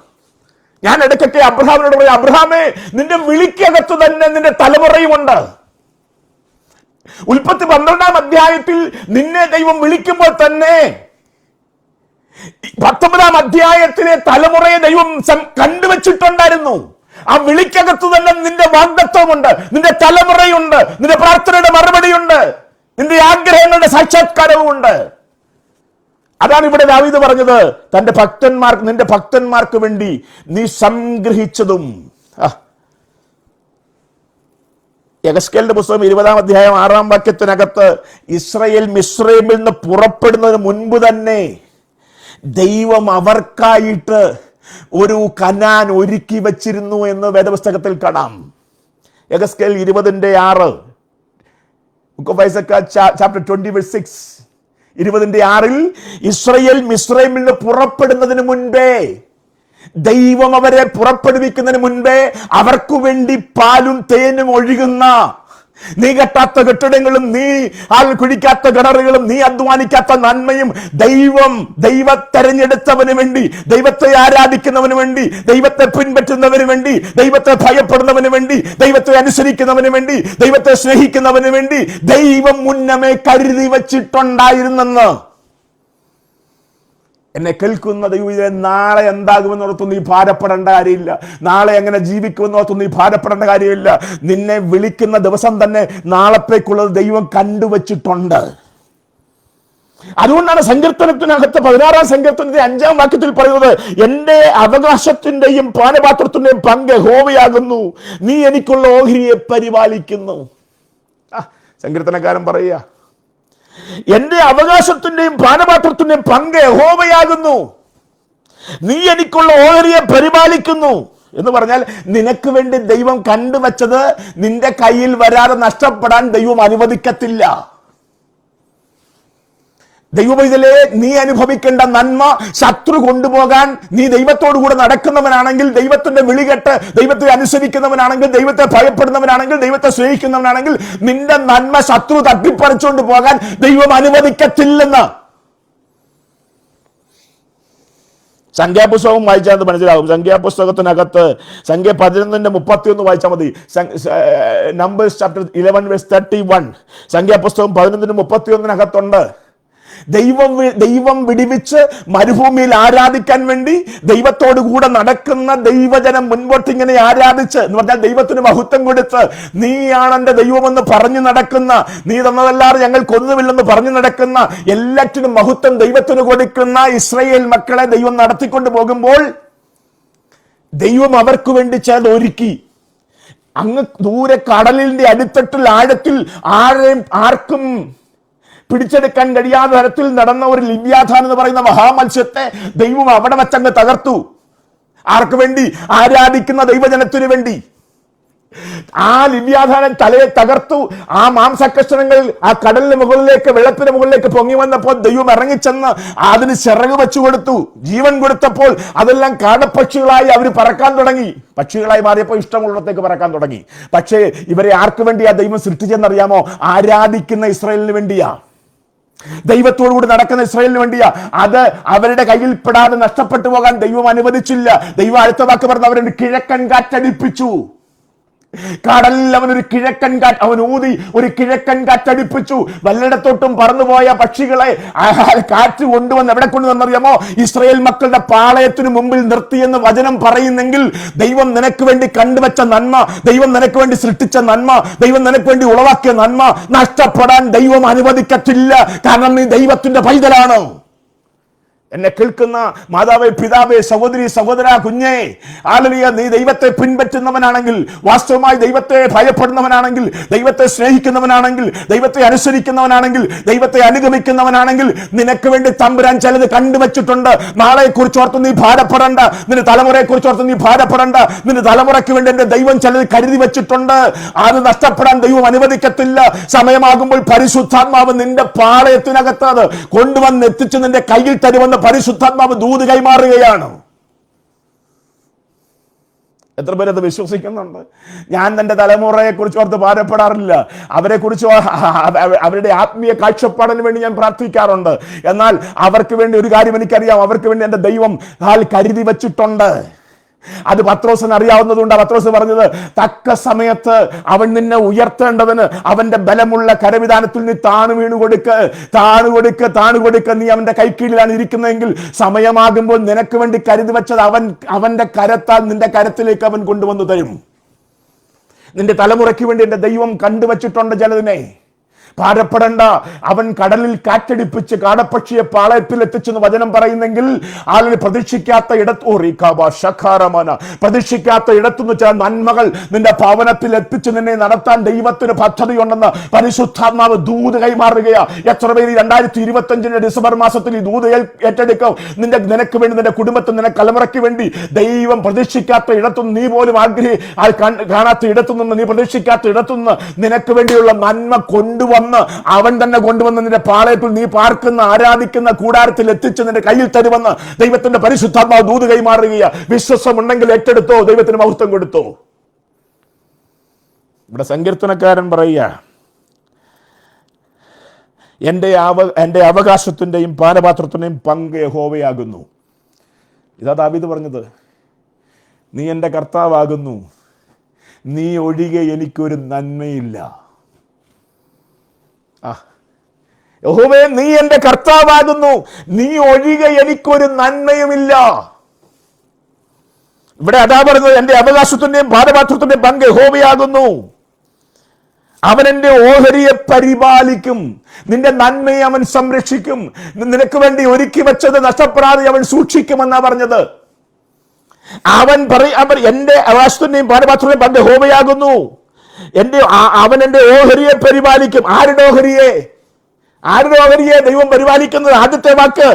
ഞാൻ ഇടയ്ക്കൊക്കെ അബ്രഹാമിനോട് പറയും, അബ്രഹാമേ, നിന്റെ വിളിക്കകത്ത് തന്നെ നിന്റെ തലമുറയുമുണ്ട്. ഉൽപ്പത്തി 12-ാം അധ്യായത്തിൽ നിന്നെ ദൈവം വിളിക്കുമ്പോൾ തന്നെ 19-ാം അധ്യായത്തിലെ തലമുറയെ ദൈവം കണ്ടുവച്ചിട്ടുണ്ടായിരുന്നു. ആ വിളിക്കകത്ത് തന്നെ നിന്റെ വാഗ്ദത്വമുണ്ട്, നിന്റെ തലമുറയുണ്ട്, നിന്റെ പ്രാർത്ഥനയുടെ മറുപടിയുണ്ട്, നിന്റെ ആഗ്രഹങ്ങളുടെ സാക്ഷാത്കാരവുമുണ്ട്. അതാണ് ഇവിടെ ദാവീദ് പറഞ്ഞത്, നിന്റെ ഭക്തന്മാർക്ക് വേണ്ടി നീ സംഗ്രഹിച്ചതും. യെഹെസ്കേലിന്റെ പുസ്തകം 20-ാം അധ്യായം 6-ാം വാക്യത്തിനകത്ത്, ഇസ്രായേൽ മിസ്രയീമിൽ നിന്ന് പുറപ്പെടുന്നതിന് മുൻപ് തന്നെ ദൈവം അവർക്കായിട്ട് ഒരു കനാൻ ഒരുക്കി വച്ചിരുന്നു എന്ന് വേദപുസ്തകത്തിൽ കാണാം. യെഹെസ്കേൽ 20:6, ചാപ്റ്റർ 20:6, 20:6 ഇസ്രായേൽ മിസ്രയീമിൽ നിന്ന് പുറപ്പെടുന്നതിന് മുൻപേ, ദൈവം അവരെ പുറപ്പെടുവിക്കുന്നതിന് മുൻപേ അവർക്ക് വേണ്ടി പാലും തേനും ഒഴുകുന്ന നീ കെട്ടാത്ത കെട്ടിടങ്ങളും, നീ ആൾ കുഴിക്കാത്ത കിണറുകളും, നീ അധ്വാനിക്കാത്ത നന്മയും തെരഞ്ഞെടുത്തവന് വേണ്ടി, ദൈവത്തെ ആരാധിക്കുന്നവന് വേണ്ടി, ദൈവത്തെ പിൻപറ്റുന്നവന് വേണ്ടി, ദൈവത്തെ ഭയപ്പെടുന്നവന് വേണ്ടി, ദൈവത്തെ അനുസരിക്കുന്നവന് വേണ്ടി, ദൈവത്തെ സ്നേഹിക്കുന്നവന് വേണ്ടി ദൈവം മുന്നമേ കരുതി വച്ചിട്ടുണ്ടായിരുന്നെന്ന്. എന്നെ കേൾക്കുന്ന ദൈവം, നാളെ എന്താകുമെന്നോർത്തു നീ ഭാരപ്പെടേണ്ട കാര്യമില്ല. നാളെ എങ്ങനെ ജീവിക്കുമെന്നോർത്തു നീ ഭാരപ്പെടേണ്ട കാര്യമില്ല. നിന്നെ വിളിക്കുന്ന ദിവസം തന്നെ നാളത്തേക്കുള്ളത് ദൈവം കണ്ടുവച്ചിട്ടുണ്ട്. അതുകൊണ്ടാണ് സങ്കീർത്തനത്തിനകത്ത് 16-ാം സങ്കീർത്തനത്തിന്റെ 5-ാം വാക്യത്തിൽ പറയുന്നത്, എന്റെ അവകാശത്തിന്റെയും പാനപാത്രത്തിന്റെയും പങ്ക് യഹോവയാകുന്നു, നീ എനിക്കുള്ള ഓഹരിയെ പരിപാലിക്കുന്നു. സങ്കീർത്തനക്കാരൻ പറയുക, എന്റെ അവകാശത്തിന്റെയും പാനപാത്രത്തിന്റെയും പങ്ക് യഹോവയാകുന്നു, നീ എനിക്കുള്ള ഓഹരിയെ പരിപാലിക്കുന്നു എന്ന് പറഞ്ഞാൽ, നിനക്ക് വേണ്ടി ദൈവം കണ്ടുവച്ചത് നിന്റെ കയ്യിൽ വരാതെ നഷ്ടപ്പെടാൻ ദൈവം അനുവദിക്കത്തില്ല. ദൈവമൈതലേ, നീ അനുഭവിക്കേണ്ട നന്മ ശത്രു കൊണ്ടുപോകാൻ നീ ദൈവത്തോടു കൂടെ നടക്കുന്നവനാണെങ്കിൽ, ദൈവത്തിന്റെ വിളികെട്ട് ദൈവത്തെ അനുസരിക്കുന്നവനാണെങ്കിൽ, ദൈവത്തെ ഭയപ്പെടുന്നവനാണെങ്കിൽ, ദൈവത്തെ സ്നേഹിക്കുന്നവനാണെങ്കിൽ, നിന്റെ നന്മ ശത്രു തട്ടിപ്പറിച്ചുകൊണ്ട് പോകാൻ ദൈവം അനുവദിക്കത്തില്ലെന്ന്. സംഖ്യാപുസ്തകം വായിച്ചാൽ അത് മനസ്സിലാകും. സംഖ്യാപുസ്തകത്തിനകത്ത് സംഖ്യ 11:31 വായിച്ചാൽ മതി. Numbers chapter 11:31. സംഖ്യാപുസ്തകം 11:31 ദൈവം വിടിവിച്ച് മരുഭൂമിയിൽ ആരാധിക്കാൻ വേണ്ടി ദൈവത്തോടു കൂടെ നടക്കുന്ന ദൈവജനം മുൻപോട്ട് ഇങ്ങനെ ആരാധിച്ച്, എന്ന് പറഞ്ഞാൽ ദൈവത്തിന് മഹത്വം കൊടുത്ത്, നീയാണ് എന്റെ ദൈവമെന്ന് പറഞ്ഞു നടക്കുന്ന, നീ തന്നതല്ലാതെ ഞങ്ങൾക്കൊന്നുമില്ലെന്ന് പറഞ്ഞു നടക്കുന്ന, എല്ലാറ്റിനും മഹത്വം ദൈവത്തിന് കൊടുക്കുന്ന ഇസ്രായേൽ മക്കളെ ദൈവം നടത്തിക്കൊണ്ട് പോകുമ്പോൾ ദൈവം അവർക്ക് വേണ്ടി ചിലത് ഒരുക്കി. അങ്ങ് ദൂരെ കടലിന്റെ അടിത്തട്ടിൽ ആഴത്തിൽ ആർക്കും പിടിച്ചെടുക്കാൻ കഴിയാത്ത തരത്തിൽ നടന്ന ഒരു ലിവ്യാഥാൻ എന്ന് പറയുന്ന മഹാമത്സ്യത്തെ ദൈവം അവിടെ വച്ചങ്ങ് തകർത്തു. ആർക്ക് വേണ്ടി? ആരാധിക്കുന്ന ദൈവജനത്തിനു വേണ്ടി. ആ ലിവ്യാഥാനൻ തലയെ തകർത്തു. ആ മാംസകഷ്ണങ്ങൾ ആ കടലിന് മുകളിലേക്ക്, വെള്ളത്തിന് മുകളിലേക്ക് പൊങ്ങി വന്നപ്പോൾ ദൈവം ഇറങ്ങിച്ചെന്ന് അതിന് ചിറക് വെച്ചു കൊടുത്തു. ജീവൻ കൊടുത്തപ്പോൾ അതെല്ലാം കാടപ്പക്ഷികളായി അവർ പറക്കാൻ തുടങ്ങി. പക്ഷികളായി മാറിയപ്പോൾ ഇഷ്ടമുള്ളിടത്തേക്ക് പറക്കാൻ തുടങ്ങി. പക്ഷേ ഇവരെ ആർക്ക് വേണ്ടിയാ ദൈവം സൃഷ്ടിച്ചെന്നറിയാമോ? ആരാധിക്കുന്ന ഇസ്രായേലിന് വേണ്ടിയാ, ദൈവത്തോടുകൂടി നടക്കുന്ന ഇസ്രായേലിന് വേണ്ടിയാ. അത് അവരുടെ കയ്യിൽ പെടാതെ നഷ്ടപ്പെട്ടു പോകാൻ ദൈവം അനുവദിച്ചില്ല. ദൈവം അടുത്ത വാക്ക് പറഞ്ഞ് അവരുടെ കിഴക്കൻ കാറ്റടിപ്പിച്ചു. കടലിൽ അവനൊരു കിഴക്കൻ കാറ്റ് അവൻ ഊതി, ഒരു കിഴക്കൻ കാറ്റടിപ്പിച്ചു. വല്ലയിടത്തോട്ടും പറന്നുപോയ പക്ഷികളെ കാറ്റ് കൊണ്ടുവന്ന് എവിടെ കൊണ്ടുവന്നറിയാമോ? ഇസ്രായേൽ മക്കളുടെ പാളയത്തിന് മുമ്പിൽ നിർത്തിയെന്ന് വചനം പറയുന്നെങ്കിൽ, ദൈവം നിനക്ക് വേണ്ടി കണ്ടുവച്ച നന്മ, ദൈവം നിനക്ക് വേണ്ടി സൃഷ്ടിച്ച നന്മ, ദൈവം നിനക്ക് വേണ്ടി ഉളവാക്കിയ നന്മ നഷ്ടപ്പെടാൻ ദൈവം അനുവദിക്കത്തില്ല. കാരണം നീ ദൈവത്തിന്റെ പൈതലാണ്. എന്നെ കേൾക്കുന്ന മാതാവേ, പിതാവേ, സഹോദരി, സഹോദര, കുഞ്ഞേ, ഹല്ലേലൂയ, നീ ദൈവത്തെ പിൻപറ്റുന്നവനാണെങ്കിൽ, വാസ്തവമായി ദൈവത്തെ ഭയപ്പെടുന്നവനാണെങ്കിൽ, ദൈവത്തെ സ്നേഹിക്കുന്നവനാണെങ്കിൽ, ദൈവത്തെ അനുസരിക്കുന്നവനാണെങ്കിൽ, ദൈവത്തെ അനുഗമിക്കുന്നവനാണെങ്കിൽ, നിനക്ക് വേണ്ടി തമ്പുരാൻ ചിലത് കണ്ടുവച്ചിട്ടുണ്ട്. നാളെ കുറിച്ച് ഓർത്ത് നീ ഭാരപ്പെടണ്ട. നിന്റെ തലമുറയെ കുറിച്ച് ഓർത്ത് നീ ഭാരപ്പെടണ്ട. നിന്റെ തലമുറയ്ക്ക് വേണ്ടി എന്റെ ദൈവം ചിലത് കരുതി വെച്ചിട്ടുണ്ട്. അത് നഷ്ടപ്പെടാൻ ദൈവം അനുവദിക്കത്തില്ല. സമയമാകുമ്പോൾ പരിശുദ്ധാത്മാവ് നിന്റെ പാളയത്തിനകത്ത് അത് കൊണ്ടുവന്ന് എത്തിച്ച് നിന്റെ കയ്യിൽ തരുമെന്ന് പരിശുദ്ധാത്മാവ് ദൂത് കൈമാറുകയാണ്. എത്ര പേരത് വിശ്വസിക്കുന്നുണ്ട്? ഞാൻ എൻ്റെ തലമുറയെ കുറിച്ച് ഓർത്ത് ഭാരപ്പെടാറില്ല. അവരെ കുറിച്ച് അവരുടെ ആത്മീയ കാഴ്ചപ്പാടിന് വേണ്ടി ഞാൻ പ്രാർത്ഥിക്കാറുണ്ട്. എന്നാൽ അവർക്ക് വേണ്ടി ഒരു കാര്യം എനിക്കറിയാം, അവർക്ക് വേണ്ടി എൻ്റെ ദൈവം കരുതി വച്ചിട്ടുണ്ട്. അത് പത്രോസിന് അറിയാവുന്നതുകൊണ്ട് പത്രോസ് പറഞ്ഞത്, തക്ക സമയത്ത് അവൻ നിന്നെ ഉയർത്തേണ്ടതിന് അവന്റെ ബലമുള്ള കരവിധാനത്തിൽ നീ താണു കൊടുക്ക. നീ അവന്റെ കൈക്കീഴിലാണ് ഇരിക്കുന്നതെങ്കിൽ സമയമാകുമ്പോൾ നിനക്ക് വേണ്ടി കരുതി വെച്ചത് അവന്റെ കരത്താൽ നിന്റെ കരത്തിലേക്ക് അവൻ കൊണ്ടുവന്നു തരും. നിന്റെ തലമുറയ്ക്ക് വേണ്ടി എന്റെ ദൈവം കണ്ടുവച്ചിട്ടുണ്ട് ചിലതിനെ. ഭാരപ്പെടണ്ട. അവൻ കടലിൽ കാറ്റടിപ്പിച്ച് കാടപ്പക്ഷിയെ പാളയത്തിൽ എത്തിച്ചെന്ന് വചനം പറയുന്നെങ്കിൽ, ആളുകൾ പ്രതീക്ഷിക്കാത്ത ഇടത്തുനിന്ന് ചില നന്മകൾ നിന്റെ ഭവനത്തിൽ എത്തിച്ച് നിന്നെ നടത്താൻ ദൈവത്തിന് പദ്ധതിയുണ്ടെന്ന് പരിശുദ്ധാത്മാവ് ദൂത് കൈമാറുകയാ. എത്ര പേര് 2025 ഡിസംബർ മാസത്തിൽ ഈ ദൂത് ഏറ്റെടുക്കും? നിനക്ക് വേണ്ടി, നിന്റെ കുടുംബത്തിന്, നിന്റെ തലമുറയ്ക്ക് വേണ്ടി ദൈവം പ്രതീക്ഷിക്കാത്ത ഇടത്തുനിന്ന്, നീ പോലും കാണാത്ത ഇടത്തുനിന്ന്, നീ പ്രതീക്ഷിക്കാത്ത ഇടത്തുനിന്ന് നിനക്ക് വേണ്ടിയുള്ള നന്മ അവൻ തന്നെ കൊണ്ടുവന്ന് നിന്റെ പാളയത്തിൽ നീ പാർക്കുന്ന, ആരാധിക്കുന്ന കൂടാരത്തിൽ എത്തിച്ച് നിന്റെ കയ്യിൽ തരുമെന്ന് ദൈവത്തിന്റെ പരിശുദ്ധാത്മാവ് ദൂത് കൈമാറുകയാ. വിശ്വാസമുണ്ടെങ്കിൽ ഏറ്റെടുത്തോ, ദൈവത്തിന് മഹത്വം കൊടുത്തോ. ഇവിടെ സങ്കീർത്തനക്കാരൻ പറയുക, എൻ്റെ അവകാശത്തിൻ്റെയും പാനപാത്രത്തിൻ്റെയും പങ്ക് യഹോവയാകുന്നു. ഇതാ ദാവീദ് പറഞ്ഞത്, നീ എൻ്റെ കർത്താവാകുന്നു, നീ ഒഴികെ എനിക്കൊരു നന്മയില്ല. യഹോവേ, നീ എൻ്റെ കർത്താവാകുന്നു, നീ ഒഴികെ എനിക്കൊരു നന്മയുമില്ല. ഇവിടെ അതാ പറഞ്ഞത്, എൻ്റെ അവകാശത്തിൻ്റെയും പാനപാത്രത്തിൻ്റെയും പങ്ക് യഹോവയാകുന്നു. അവൻ എൻ്റെ ഓഹരിയെ പരിപാലിക്കും, നിന്റെ നന്മയെ അവൻ സംരക്ഷിക്കും, നിനക്ക് വേണ്ടി ഒരുക്കി വെച്ചത് നഷ്ടപ്പെടാതെ അവൻ സൂക്ഷിക്കുമെന്നാ പറഞ്ഞത്. എന്റെ അവകാശത്തിന്റെയും പാനപാത്രത്തിന്റെയും പങ്ക് യഹോവയാകുന്നു. അവൻ എൻ്റെ ഓഹരിയെ പരിപാലിക്കും. ആരുടെ ഓഹരിയെ? ദൈവം പരിപാലിക്കുന്നത്. ആദ്യത്തെ വാക്ക്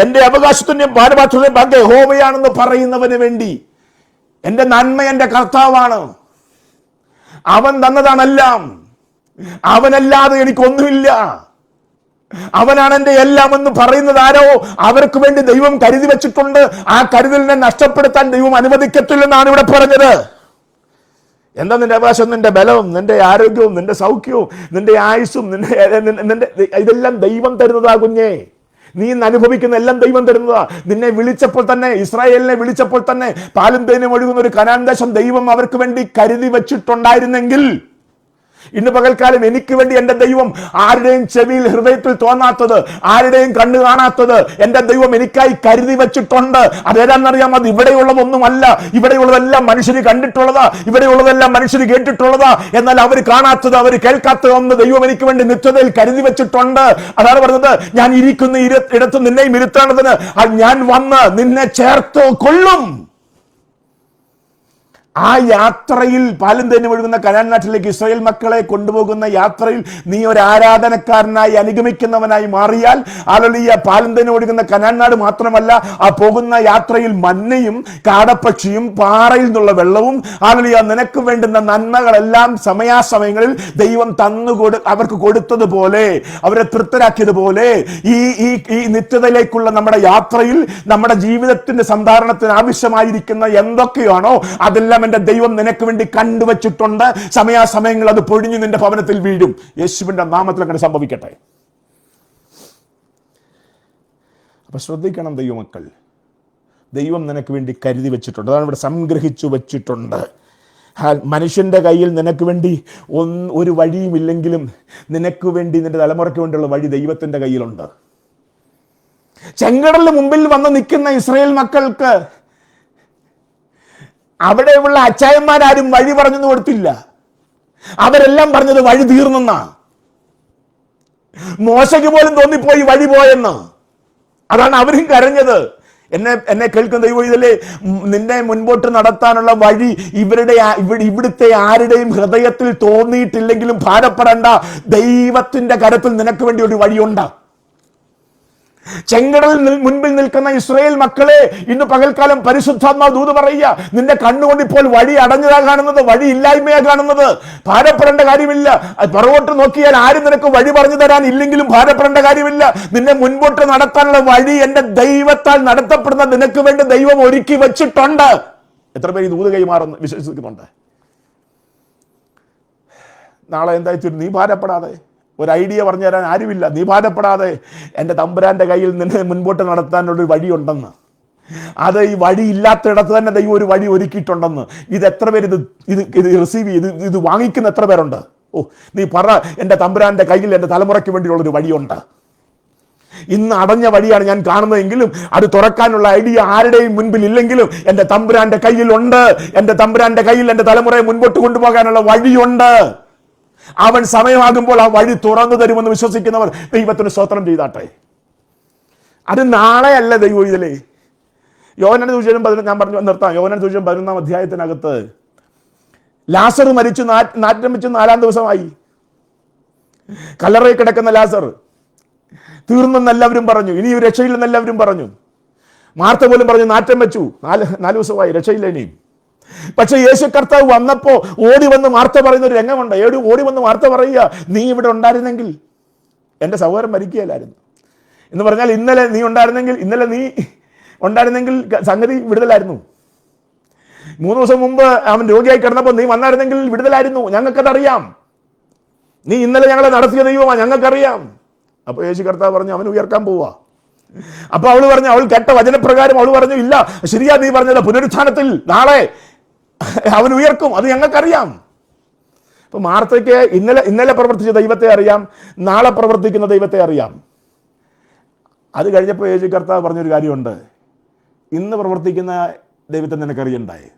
എൻ്റെ അവകാശത്തിന്റെയും പാനപാത്രത്തിന്റെയും പങ്ക് യഹോവയാണെന്ന് പറയുന്നവന് വേണ്ടി. എൻ്റെ നന്മ എൻ്റെ കർത്താവാണ്, അവൻ തന്നതാണെല്ലാം, അവനല്ലാതെ എനിക്കൊന്നുമില്ല, അവനാണ് എൻ്റെ എല്ലാം എന്ന് പറയുന്നത് ആരോ അവർക്ക് വേണ്ടി ദൈവം കരുതി വെച്ചിട്ടുണ്ട്. ആ കരുതലിനെ നഷ്ടപ്പെടുത്താൻ ദൈവം അനുവദിക്കത്തില്ലെന്നാണ് ഇവിടെ പറഞ്ഞത്. എന്താ നിന്റെ അവകാശം? നിന്റെ ബലവും, നിന്റെ ആരോഗ്യവും, നിന്റെ സൗഖ്യവും, നിന്റെ ആയുസ്സും, നിന്റെ ഇതെല്ലാം ദൈവം തരുന്നതാ കുഞ്ഞേ. നീ ഇന്ന് അനുഭവിക്കുന്ന എല്ലാം ദൈവം തരുന്നതാ. നിന്നെ വിളിച്ചപ്പോൾ തന്നെ, ഇസ്രായേലിനെ വിളിച്ചപ്പോൾ തന്നെ പാലും തേനും ഒഴുകുന്ന ഒരു കനാൻ ദേശം ദൈവം അവർക്ക് വേണ്ടി കരുതി വെച്ചിട്ടുണ്ടായിരുന്നെങ്കിൽ, ഇന്ന് പകൽക്കാലം എനിക്ക് വേണ്ടി എൻ്റെ ദൈവം ആരുടെയും ചെവിയിൽ ഹൃദയത്തിൽ തോന്നാത്തത്, ആരുടെയും കണ്ണ് കാണാത്തത് എൻ്റെ ദൈവം എനിക്കായി കരുതി വെച്ചിട്ടുണ്ട്. അതേതാണെന്നറിയാം? അത് ഇവിടെയുള്ളതൊന്നുമല്ല. ഇവിടെയുള്ളതെല്ലാം മനുഷ്യർ കണ്ടിട്ടുള്ളതാ, ഇവിടെയുള്ളതെല്ലാം മനുഷ്യർ കേട്ടിട്ടുള്ളതാ. എന്നാൽ അവർ കാണാത്തത്, അവർ കേൾക്കാത്തത് ഒന്ന് ദൈവം എനിക്ക് വേണ്ടി നിത്യതയിൽ കരുതി വെച്ചിട്ടുണ്ട്. അതാണ് പറഞ്ഞത്, ഞാൻ ഇരിക്കുന്ന ഇടത്ത് നിന്നെയും ഇരുത്തേണ്ടതിന് ഞാൻ വന്ന് നിന്നെ ചേർത്ത് കൊള്ളും. ആ യാത്രയിൽ, പാലും തേനും ഒഴുകുന്ന കനാൻ നാട്ടിലേക്ക് ഇസ്രായേൽ മക്കളെ കൊണ്ടുപോകുന്ന യാത്രയിൽ നീ ഒരു ആരാധനക്കാരനായി അനുഗമിക്കുന്നവനായി മാറിയാൽ, ഹല്ലേലൂയ, പാലും തേനും ഒഴുകുന്ന കനാൻ നാട് മാത്രമല്ല, ആ പോകുന്ന യാത്രയിൽ മന്നയും കാടപ്പക്ഷിയും പാറയിൽ നിന്നുള്ള വെള്ളവും, ഹല്ലേലൂയ, നിനക്ക് വേണ്ടുന്ന നന്മകളെല്ലാം സമയാസമയങ്ങളിൽ ദൈവം അവർക്ക് കൊടുത്തതുപോലെ, അവരെ തൃപ്തരാക്കിയതുപോലെ ഈ നിത്യതയിലേക്കുള്ള നമ്മുടെ യാത്രയിൽ, നമ്മുടെ ജീവിതത്തിന്റെ സന്ധാരണത്തിന് ആവശ്യമായിരിക്കുന്ന എന്തൊക്കെയാണോ അതെല്ലാം എൻ്റെ ദൈവം നിനക്ക് വേണ്ടി കണ്ടുവച്ചിട്ടുണ്ട്. സമയാസമയങ്ങൾ അത് പൊഴിഞ്ഞു നിന്റെ ഭവനത്തിൽ വീഴും. യേശുവിന്റെ നാമത്തിൽ അങ്ങനെ സംഭവിക്കട്ടെ. അപ്പൊ ശ്രദ്ധിക്കണം ദൈവമക്കൾ, ദൈവം നിനക്ക് വേണ്ടി കരുതി വെച്ചിട്ടുണ്ട്. അതാണ് ഇവിടെ സംഗ്രഹിച്ചു വെച്ചിട്ടുണ്ട്. മനുഷ്യന്റെ കയ്യിൽ നിനക്ക് വേണ്ടി ഒരു വഴിയും ഇല്ലെങ്കിലും നിനക്ക് വേണ്ടി, നിന്റെ തലമുറയ്ക്ക് വേണ്ടിയുള്ള വഴി ദൈവത്തിന്റെ കയ്യിലുണ്ട്. ചെങ്കടലിന് മുമ്പിൽ വന്ന് നിൽക്കുന്ന ഇസ്രായേൽ മക്കൾക്ക് അവിടെയുള്ള അച്ചായന്മാരാരും വഴി പറഞ്ഞു കൊടുത്തില്ല. അവരെല്ലാം പറഞ്ഞത് വഴി തീർന്നെന്നാ. മോശയ്ക്ക് പോലും തോന്നിപ്പോയി വഴി പോയെന്ന്. അതാണ് അവരും കരഞ്ഞത്. എന്നെ കേൾക്കുന്ന ദൈവം, ഇതല്ലേ നിന്നെ മുൻപോട്ട് നടത്താനുള്ള വഴി ഇവിടുത്തെ ആരുടെയും ഹൃദയത്തിൽ തോന്നിയിട്ടില്ലെങ്കിലും ഭാരപ്പെടേണ്ട, ദൈവത്തിന്റെ കരത്തിൽ നിനക്ക് വേണ്ടി ഒരു വഴിയുണ്ട്. ചെങ്കടലിൽ മുൻപിൽ നിൽക്കുന്ന ഇസ്രായേൽ മക്കളെ, ഇന്ന് പകൽക്കാലം പരിശുദ്ധാത്മാവ് ദൂത് പറയുക, നിന്റെ കണ്ണുകൊണ്ട് ഇപ്പോൾ വഴി അടഞ്ഞതാ കാണുന്നത്, വഴി ഇല്ലായ്മയാ കാണുന്നത്. ഭാരപ്പെടേണ്ട കാര്യമില്ല. പുറകോട്ട് നോക്കിയാൽ ആരും നിനക്ക് വഴി പറഞ്ഞു തരാൻ ഇല്ലെങ്കിലും ഭാരപ്പെടേണ്ട കാര്യമില്ല. നിന്നെ മുൻപോട്ട് നടത്താനുള്ള വഴി എൻ്റെ ദൈവത്താൽ നടത്തപ്പെടുന്ന നിനക്ക് വേണ്ടി ദൈവം ഒരുക്കി വെച്ചിട്ടുണ്ട്. എത്ര പേര് ദൂത് കൈമാറുന്നു വിശ്വസിക്കുന്നുണ്ട്? നാളെ എന്തായാലും നീ ഭാരപ്പെടാതെ, ഒരു ഐഡിയ പറഞ്ഞു തരാൻ ആരുമില്ല, നീ ഭാരപ്പെടാതെ, എൻ്റെ തമ്പുരാന്റെ കയ്യിൽ നിന്നെ മുൻപോട്ട് നടത്താനുള്ളൊരു വഴിയുണ്ടെന്ന്. അത് ഈ വഴി ഇല്ലാത്തയിടത്ത് തന്നെ ദൈവം ഒരു വഴി ഒരുക്കിയിട്ടുണ്ടെന്ന്. ഇത് എത്ര പേര് ഇത് റിസീവ് ചെയ്ത് ഇത് വാങ്ങിക്കുന്ന എത്ര പേരുണ്ട്? നീ പറ, എൻ്റെ തമ്പുരാന്റെ കയ്യിൽ എൻ്റെ തലമുറയ്ക്ക് വേണ്ടിയുള്ളൊരു വഴിയുണ്ട്. ഇന്ന് അടഞ്ഞ വഴിയാണ് ഞാൻ കാണുന്നതെങ്കിലും അത് തുറക്കാനുള്ള ഐഡിയ ആരുടെയും മുൻപിൽ ഇല്ലെങ്കിലും എൻ്റെ തമ്പുരാന്റെ കയ്യിലുണ്ട്. എൻ്റെ തമ്പുരാന്റെ കയ്യിൽ എൻ്റെ തലമുറയെ മുൻപോട്ട് കൊണ്ടുപോകാനുള്ള വഴിയുണ്ട്. അവൻ സമയമാകുമ്പോൾ ആ വഴി തുറന്നു തരുമെന്ന് വിശ്വസിക്കുന്നവർ ദൈവത്തിന് സ്തോത്രം ചെയ്താട്ടെ. അത് നാളെ അല്ല ദൈവം. ഇതിലേ യോഹന്നാന്റെ സുവിശേഷം ഞാൻ പറഞ്ഞു നിർത്താം. യോഹന്നാന്റെ സുവിശേഷം 11-ാം അധ്യായത്തിനകത്ത് ലാസർ മരിച്ചു, നാറ്റം വെച്ച് 4-ാം ദിവസമായി. കല്ലറയിൽ കിടക്കുന്ന ലാസർ തീർന്നെന്ന് എല്ലാവരും പറഞ്ഞു, ഇനി രക്ഷയില്ലെന്ന് എല്ലാവരും പറഞ്ഞു. മാർത്ത പോലും പറഞ്ഞു നാറ്റം വെച്ചു, 4 ദിവസമായി, രക്ഷയില്ല ഇനിയും. പക്ഷെ യേശു കർത്താവ് വന്നപ്പോ ഓടി വന്ന് മാർത്ത പറയുന്ന ഒരു രംഗമുണ്ട്. ഓടി വന്ന് മാർത്ത പറയുക, നീ ഇവിടെ ഉണ്ടായിരുന്നെങ്കിൽ എൻ്റെ സഹോദരൻ മരിക്കുകയില്ലായിരുന്നു എന്ന് പറഞ്ഞാൽ, ഇന്നലെ നീ ഉണ്ടായിരുന്നെങ്കിൽ സംഗതി വിടുതലായിരുന്നു. 3 ദിവസം മുമ്പ് അവൻ രോഗിയായി കിടന്നപ്പോൾ നീ വന്നായിരുന്നെങ്കിൽ വിടുതലായിരുന്നു, ഞങ്ങൾക്കതറിയാം. നീ ഇന്നലെ ഞങ്ങളെ നടത്തിയ ദൈവമാണ്, ഞങ്ങൾക്കറിയാം. അപ്പൊ യേശു കർത്താവ് പറഞ്ഞു അവൻ ഉയർക്കാൻ പോവാ. അപ്പൊ അവൾ പറഞ്ഞു, അവൾ കേട്ട വചനപ്രകാരം അവൾ പറഞ്ഞു, ഇല്ല ശരിയാ നീ പറഞ്ഞത്, പുനരുത്ഥാനത്തിൽ നാളെ അവൻ ഉയർക്കും, അത് ഞങ്ങൾക്കറിയാം. അപ്പൊ മാർത്തയ്ക്ക് ഇന്നലെ പ്രവർത്തിച്ച ദൈവത്തെ അറിയാം, നാളെ പ്രവർത്തിക്കുന്ന ദൈവത്തെ അറിയാം. അത് കഴിഞ്ഞപ്പോൾ യേശു കർത്താവ് പറഞ്ഞൊരു കാര്യമുണ്ട്, ഇന്ന് പ്രവർത്തിക്കുന്ന ദൈവത്തെ നിനക്കറിയണ്ടായി,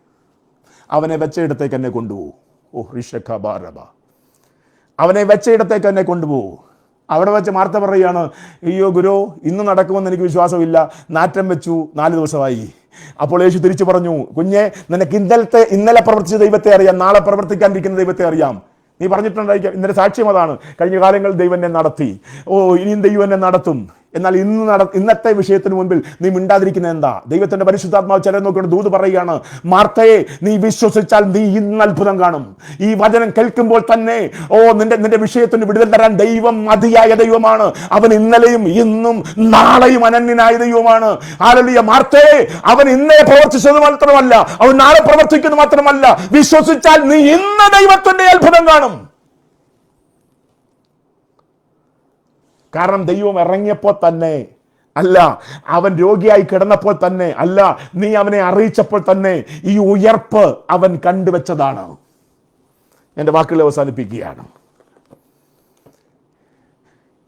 അവനെ വെച്ചയിടത്തേക്ക് എന്നെ കൊണ്ടുപോകും. ഓ ഋഷഖബാരബ, അവനെ വെച്ചയിടത്തേക്ക് എന്നെ കൊണ്ടുപോകും. അവിടെ വെച്ച് മാർത്ത പറയുകയാണ്, അയ്യോ ഗുരു, ഇന്ന് നടക്കുമെന്ന് എനിക്ക് വിശ്വാസമില്ല, നാറ്റം വെച്ചു, 4 ദിവസമായി. അപ്പോൾ യേശു തിരിച്ചു പറഞ്ഞു, കുഞ്ഞെ, നിനക്ക് ഇന്നലെ പ്രവർത്തിച്ച ദൈവത്തെ അറിയാം, നാളെ പ്രവർത്തിക്കാനിരിക്കുന്ന ദൈവത്തെ അറിയാം. നീ പറഞ്ഞിട്ടുണ്ടായിരിക്കാം, ഇന്നലെ സാക്ഷ്യം അതാണ്, കഴിഞ്ഞ കാലങ്ങളിൽ ദൈവം എന്നെ നടത്തി, ഇനിയും ദൈവം എന്നെ നടത്തും. എന്നാൽ ഇന്നത്തെ വിഷയത്തിന് മുൻപിൽ നീ മിണ്ടാതിരിക്കുന്നത് എന്താ? ദൈവത്തിന്റെ പരിശുദ്ധാത്മാവ് ചിലർ നോക്കിക്കൊണ്ട് ദൂത് പറയുകയാണ്, മാർത്തയെ, നീ വിശ്വസിച്ചാൽ നീ ഇന്ന് അത്ഭുതം കാണും. ഈ വചനം കേൾക്കുമ്പോൾ തന്നെ നിന്റെ വിഷയത്തിന് വിടുതൽ തരാൻ ദൈവം മതിയായ ദൈവമാണ്. അവൻ ഇന്നലെയും ഇന്നും നാളെയും അനന്യനായ ദൈവമാണ്. ഹല്ലേലൂയ. മാർത്തയെ, അവൻ ഇന്നലെ പ്രവർത്തിച്ചത് മാത്രമല്ല, അവൻ നാളെ പ്രവർത്തിക്കുന്നത് മാത്രമല്ല, വിശ്വസിച്ചാൽ നീ ഇന്ന് ദൈവത്തിന്റെ അത്ഭുതം കാണും. കാരണം ദൈവം ഇറങ്ങിയപ്പോൾ തന്നെ അല്ല, അവൻ രോഗിയായി കിടന്നപ്പോൾ തന്നെ അല്ല, നീ അവനെ അറിയിച്ചപ്പോൾ തന്നെ ഈ ഉയർപ്പ് അവൻ കണ്ടുവച്ചതാണ്. എൻ്റെ വാക്കുകൾ അവസാനിപ്പിക്കുകയാണ്.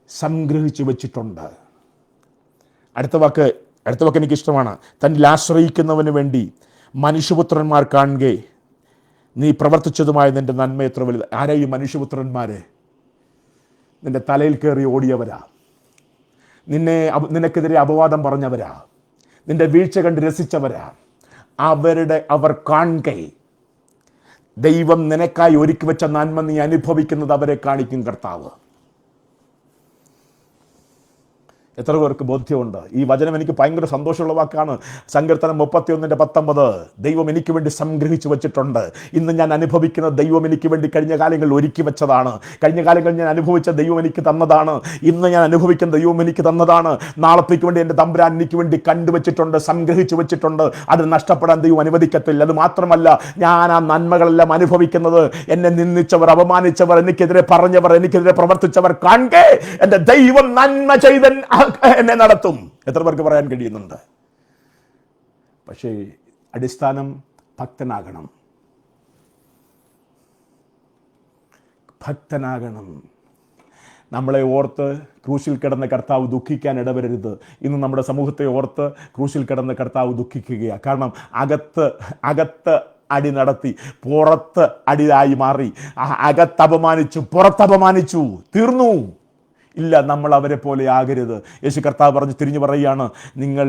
സംഗ്രഹിച്ചു വെച്ചിട്ടുണ്ട്. അടുത്ത വാക്ക് എനിക്കിഷ്ടമാണ്. തന്നിൽ ആശ്രയിക്കുന്നവന് വേണ്ടി മനുഷ്യപുത്രന്മാർ കാണുകെ നീ പ്രവർത്തിച്ചതുമായ നിന്റെ നന്മ എത്ര വലുത്. ആരാ ഈ മനുഷ്യപുത്രന്മാരെ? നിന്റെ തലയിൽ കയറി ഓടിയവരാ, നിനക്കെതിരെ അപവാദം പറഞ്ഞവരാ, നിന്റെ വീഴ്ച കണ്ട് രസിച്ചവരാ. അവർ കാണുകെ ദൈവം നിനക്കായി ഒരുക്കി വെച്ച നന്മ നീ അനുഭവിക്കുന്നത് അവരെ കാണിക്കും കർത്താവ്. എത്ര പേർക്ക് ബോധ്യമുണ്ട്? ഈ വചനം എനിക്ക് ഭയങ്കര സന്തോഷമുള്ള വാക്കാണ്. സങ്കീർത്തനം 31:19, ദൈവം എനിക്ക് വേണ്ടി സംഗ്രഹിച്ചു വെച്ചിട്ടുണ്ട്. ഇന്ന് ഞാൻ അനുഭവിക്കുന്ന ദൈവം എനിക്ക് വേണ്ടി കഴിഞ്ഞ കാലങ്ങളിൽ ഒരുക്കി വെച്ചതാണ്. കഴിഞ്ഞ കാലങ്ങളിൽ ഞാൻ അനുഭവിച്ച ദൈവം എനിക്ക് തന്നതാണ്. ഇന്ന് ഞാൻ അനുഭവിക്കുന്ന ദൈവം എനിക്ക് തന്നതാണ്. നാളത്തേക്ക് വേണ്ടി എൻ്റെ തമ്പുരാൻ എനിക്ക് വേണ്ടി കണ്ടുവച്ചിട്ടുണ്ട്, സംഗ്രഹിച്ചു വെച്ചിട്ടുണ്ട്. അത് നഷ്ടപ്പെടാൻ ദൈവം അനുവദിക്കത്തില്ല. അത് മാത്രമല്ല, ഞാൻ ആ നന്മകളെല്ലാം അനുഭവിക്കുന്നത് എന്നെ നിന്ദിച്ചവർ, അപമാനിച്ചവർ, എനിക്കെതിരെ പറഞ്ഞവർ, എനിക്കെതിരെ പ്രവർത്തിച്ചവർ കാണുകെ എൻ്റെ ദൈവം നന്മ ചെയ്ത എന്നെ നടത്തും. എത്ര പേർക്ക് പറയാൻ കഴിയുന്നുണ്ട്? പക്ഷേ അടിസ്ഥാനം ഭക്തനാകണം. നമ്മളെ ഓർത്ത് ക്രൂശിൽ കിടന്ന കർത്താവ് ദുഃഖിക്കാൻ ഇടവരരുത്. ഇന്ന് നമ്മുടെ സമൂഹത്തെ ഓർത്ത് ക്രൂശിൽ കിടന്ന കർത്താവ് ദുഃഖിക്കുകയാണ്. കാരണം അകത്ത് അടി നടത്തി, പുറത്ത് അടിയായി മാറി. അകത്ത് അപമാനിച്ചു, പുറത്ത് അപമാനിച്ചു, തീർന്നു. ഇല്ല, നമ്മൾ അവരെ പോലെ ആകരുത്. യേശു കർത്താവ് പറഞ്ഞ് തിരിഞ്ഞു പറയുകയാണ്, നിങ്ങൾ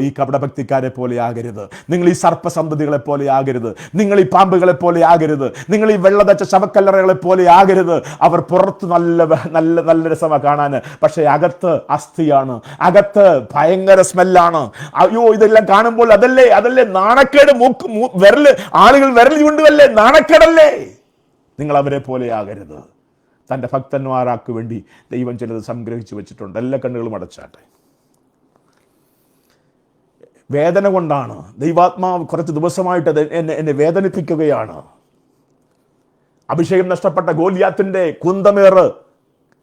ഈ കപടഭക്തിക്കാരെ പോലെ ആകരുത്, നിങ്ങൾ ഈ സർപ്പസന്തതികളെ പോലെ ആകരുത്, നിങ്ങൾ ഈ പാമ്പുകളെ പോലെ ആകരുത്, നിങ്ങൾ ഈ വെള്ളതച്ച ശവക്കല്ലറകളെ പോലെ ആകരുത്. അവർ പുറത്ത് നല്ല രസമാണ് കാണാൻ, പക്ഷേ അകത്ത് അസ്ഥിയാണ്, അകത്ത് ഭയങ്കര സ്മെല്ലാണ്. അയ്യോ, ഇതെല്ലാം കാണുമ്പോൾ അതല്ലേ നാണക്കേട്. ആളുകൾ വിരൽ ചൂണ്ടുവല്ലേ, നാണക്കേടല്ലേ? നിങ്ങൾ അവരെ പോലെ ആകരുത്. തൻ്റെ ഭക്തന്മാരാക്ക് വേണ്ടി ദൈവം ചിലത് സംഗ്രഹിച്ചു വെച്ചിട്ടുണ്ട്. എല്ലാ കണ്ണുകളും അടച്ചാട്ടെ. വേദന കൊണ്ടാണ്, ദൈവാത്മാവ് കുറച്ച് ദിവസമായിട്ട് എന്നെ വേദനിപ്പിക്കുകയാണ്. അഭിഷേകം നഷ്ടപ്പെട്ട ഗോലിയാത്തിന്റെ കുന്തമേറ്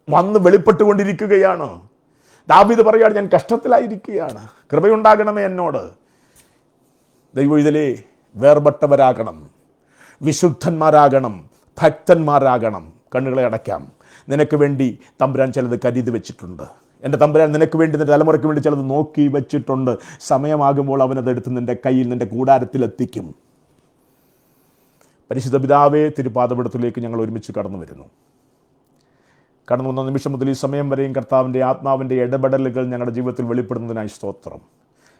വന്ന് വെളിപ്പെട്ടുകൊണ്ടിരിക്കുകയാണ്. ദാവീദ് പറയുകയാണ്, ഞാൻ കഷ്ടത്തിലായിരിക്കുകയാണ്, കൃപയുണ്ടാകണമേ എന്നോട്. ദൈവം ഇതിലെ വേർപെട്ടവരാകണം, വിശുദ്ധന്മാരാകണം, ഭക്തന്മാരാകണം. കണ്ണുകളെ അടയ്ക്കാം. നിനക്ക് വേണ്ടി തമ്പുരാൻ ചിലത് കരുതി വെച്ചിട്ടുണ്ട്. എൻ്റെ തമ്പുരാൻ നിനക്ക് വേണ്ടി, നിൻ്റെ തലമുറയ്ക്ക് വേണ്ടി ചിലത് നോക്കി വെച്ചിട്ടുണ്ട്. സമയമാകുമ്പോൾ അവനതെടുത്ത് നിൻ്റെ കയ്യിൽ, നിൻ്റെ കൂടാരത്തിലെത്തിക്കും. പരിശുദ്ധ പിതാവേ, തിരുപാദപീഠത്തിലേക്ക് ഞങ്ങൾ ഒരുമിച്ച് കടന്നു വന്ന നിമിഷം മുതൽ ഈ സമയം വരെയും കർത്താവിൻ്റെ ആത്മാവിൻ്റെ ഇടപെടലുകൾ ഞങ്ങളുടെ ജീവിതത്തിൽ വെളിപ്പെടുന്നതിനായി സ്തോത്രം.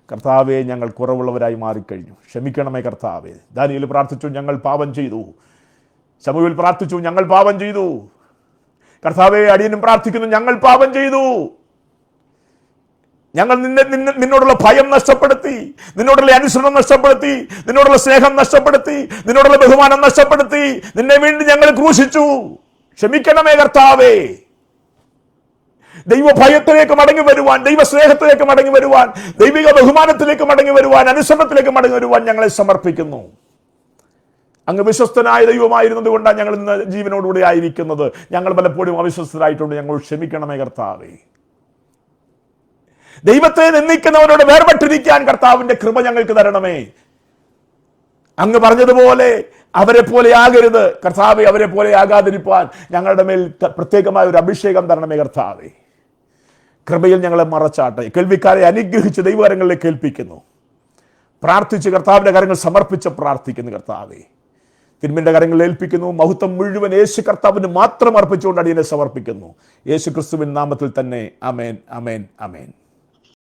കർത്താവെ, ഞങ്ങൾ കുറവുള്ളവരായി മാറിക്കഴിഞ്ഞു, ക്ഷമിക്കണമേ കർത്താവെ. ദാനിയേൽ പ്രാർത്ഥിച്ചു, ഞങ്ങൾ പാപം ചെയ്തു. ശമൂവേൽ പ്രാർത്ഥിച്ചു, ഞങ്ങൾ പാപം ചെയ്തു. കർത്താവേ, അടിയനും പ്രാർത്ഥിക്കുന്നു, ഞങ്ങൾ പാപം ചെയ്തു. ഞങ്ങൾ നിന്നോടുള്ള ഭയം നഷ്ടപ്പെടുത്തി, നിന്നോടുള്ള അനുസരണം നഷ്ടപ്പെടുത്തി, നിന്നോടുള്ള സ്നേഹം നഷ്ടപ്പെടുത്തി, നിന്നോടുള്ള ബഹുമാനം നഷ്ടപ്പെടുത്തി. നിന്നെ വേണ്ടി ഞങ്ങൾ ക്രൂശിച്ചു. ക്ഷമിക്കണമേ കർത്താവേ. ദൈവ ഭയത്തിലേക്ക് മടങ്ങി വരുവാൻ, ദൈവ സ്നേഹത്തിലേക്ക് മടങ്ങി വരുവാൻ, ദൈവിക ബഹുമാനത്തിലേക്ക് മടങ്ങി വരുവാൻ, അനുസരണത്തിലേക്ക് മടങ്ങി വരുവാൻ ഞങ്ങളെ സമർപ്പിക്കുന്നു. അങ്ങ് വിശ്വസ്തനായ ദൈവമായിരുന്നത് കൊണ്ടാണ് ഞങ്ങൾ ഇന്ന് ജീവനോടുകൂടി ആയിരിക്കുന്നത്. ഞങ്ങൾ പലപ്പോഴും അവിശ്വസ്തരായിട്ടുണ്ട്. ഞങ്ങൾ ക്ഷമിക്കണമേ കർത്താവേ. ദൈവത്തെ നിന്ദിക്കുന്നവരോട് വേർപെട്ടിരിക്കാൻ കർത്താവിന്റെ കൃപ ഞങ്ങൾക്ക് തരണമേ. അങ്ങ് പറഞ്ഞതുപോലെ അവരെ പോലെ ആകരുത് കർത്താവെ. അവരെ പോലെ ആകാതിരിപ്പാൻ ഞങ്ങളുടെ മേൽ പ്രത്യേകമായ ഒരു അഭിഷേകം തരണമേ കർത്താവെ. കൃപയിൽ ഞങ്ങളെ മറച്ചാട്ടെ. കേൾവിക്കാരെ അനുഗ്രഹിച്ച് ദൈവകരങ്ങളിലേക്ക് ഏൽപ്പിക്കുന്നു. പ്രാർത്ഥിച്ച് കർത്താവിന്റെ കാര്യങ്ങൾ സമർപ്പിച്ച് പ്രാർത്ഥിക്കുന്നു കർത്താവെ. തിരുമ്മിന്റെ കാര്യങ്ങളിൽ ഏൽപ്പിക്കുന്നു. മഹത്വം മുഴുവൻ യേശു കർത്താവിന് മാത്രം അർപ്പിച്ചുകൊണ്ട് അടിയനെ സമർപ്പിക്കുന്നു. യേശു ക്രിസ്തുവിൻ നാമത്തിൽ തന്നെ. ആമേൻ, ആമേൻ, ആമേൻ.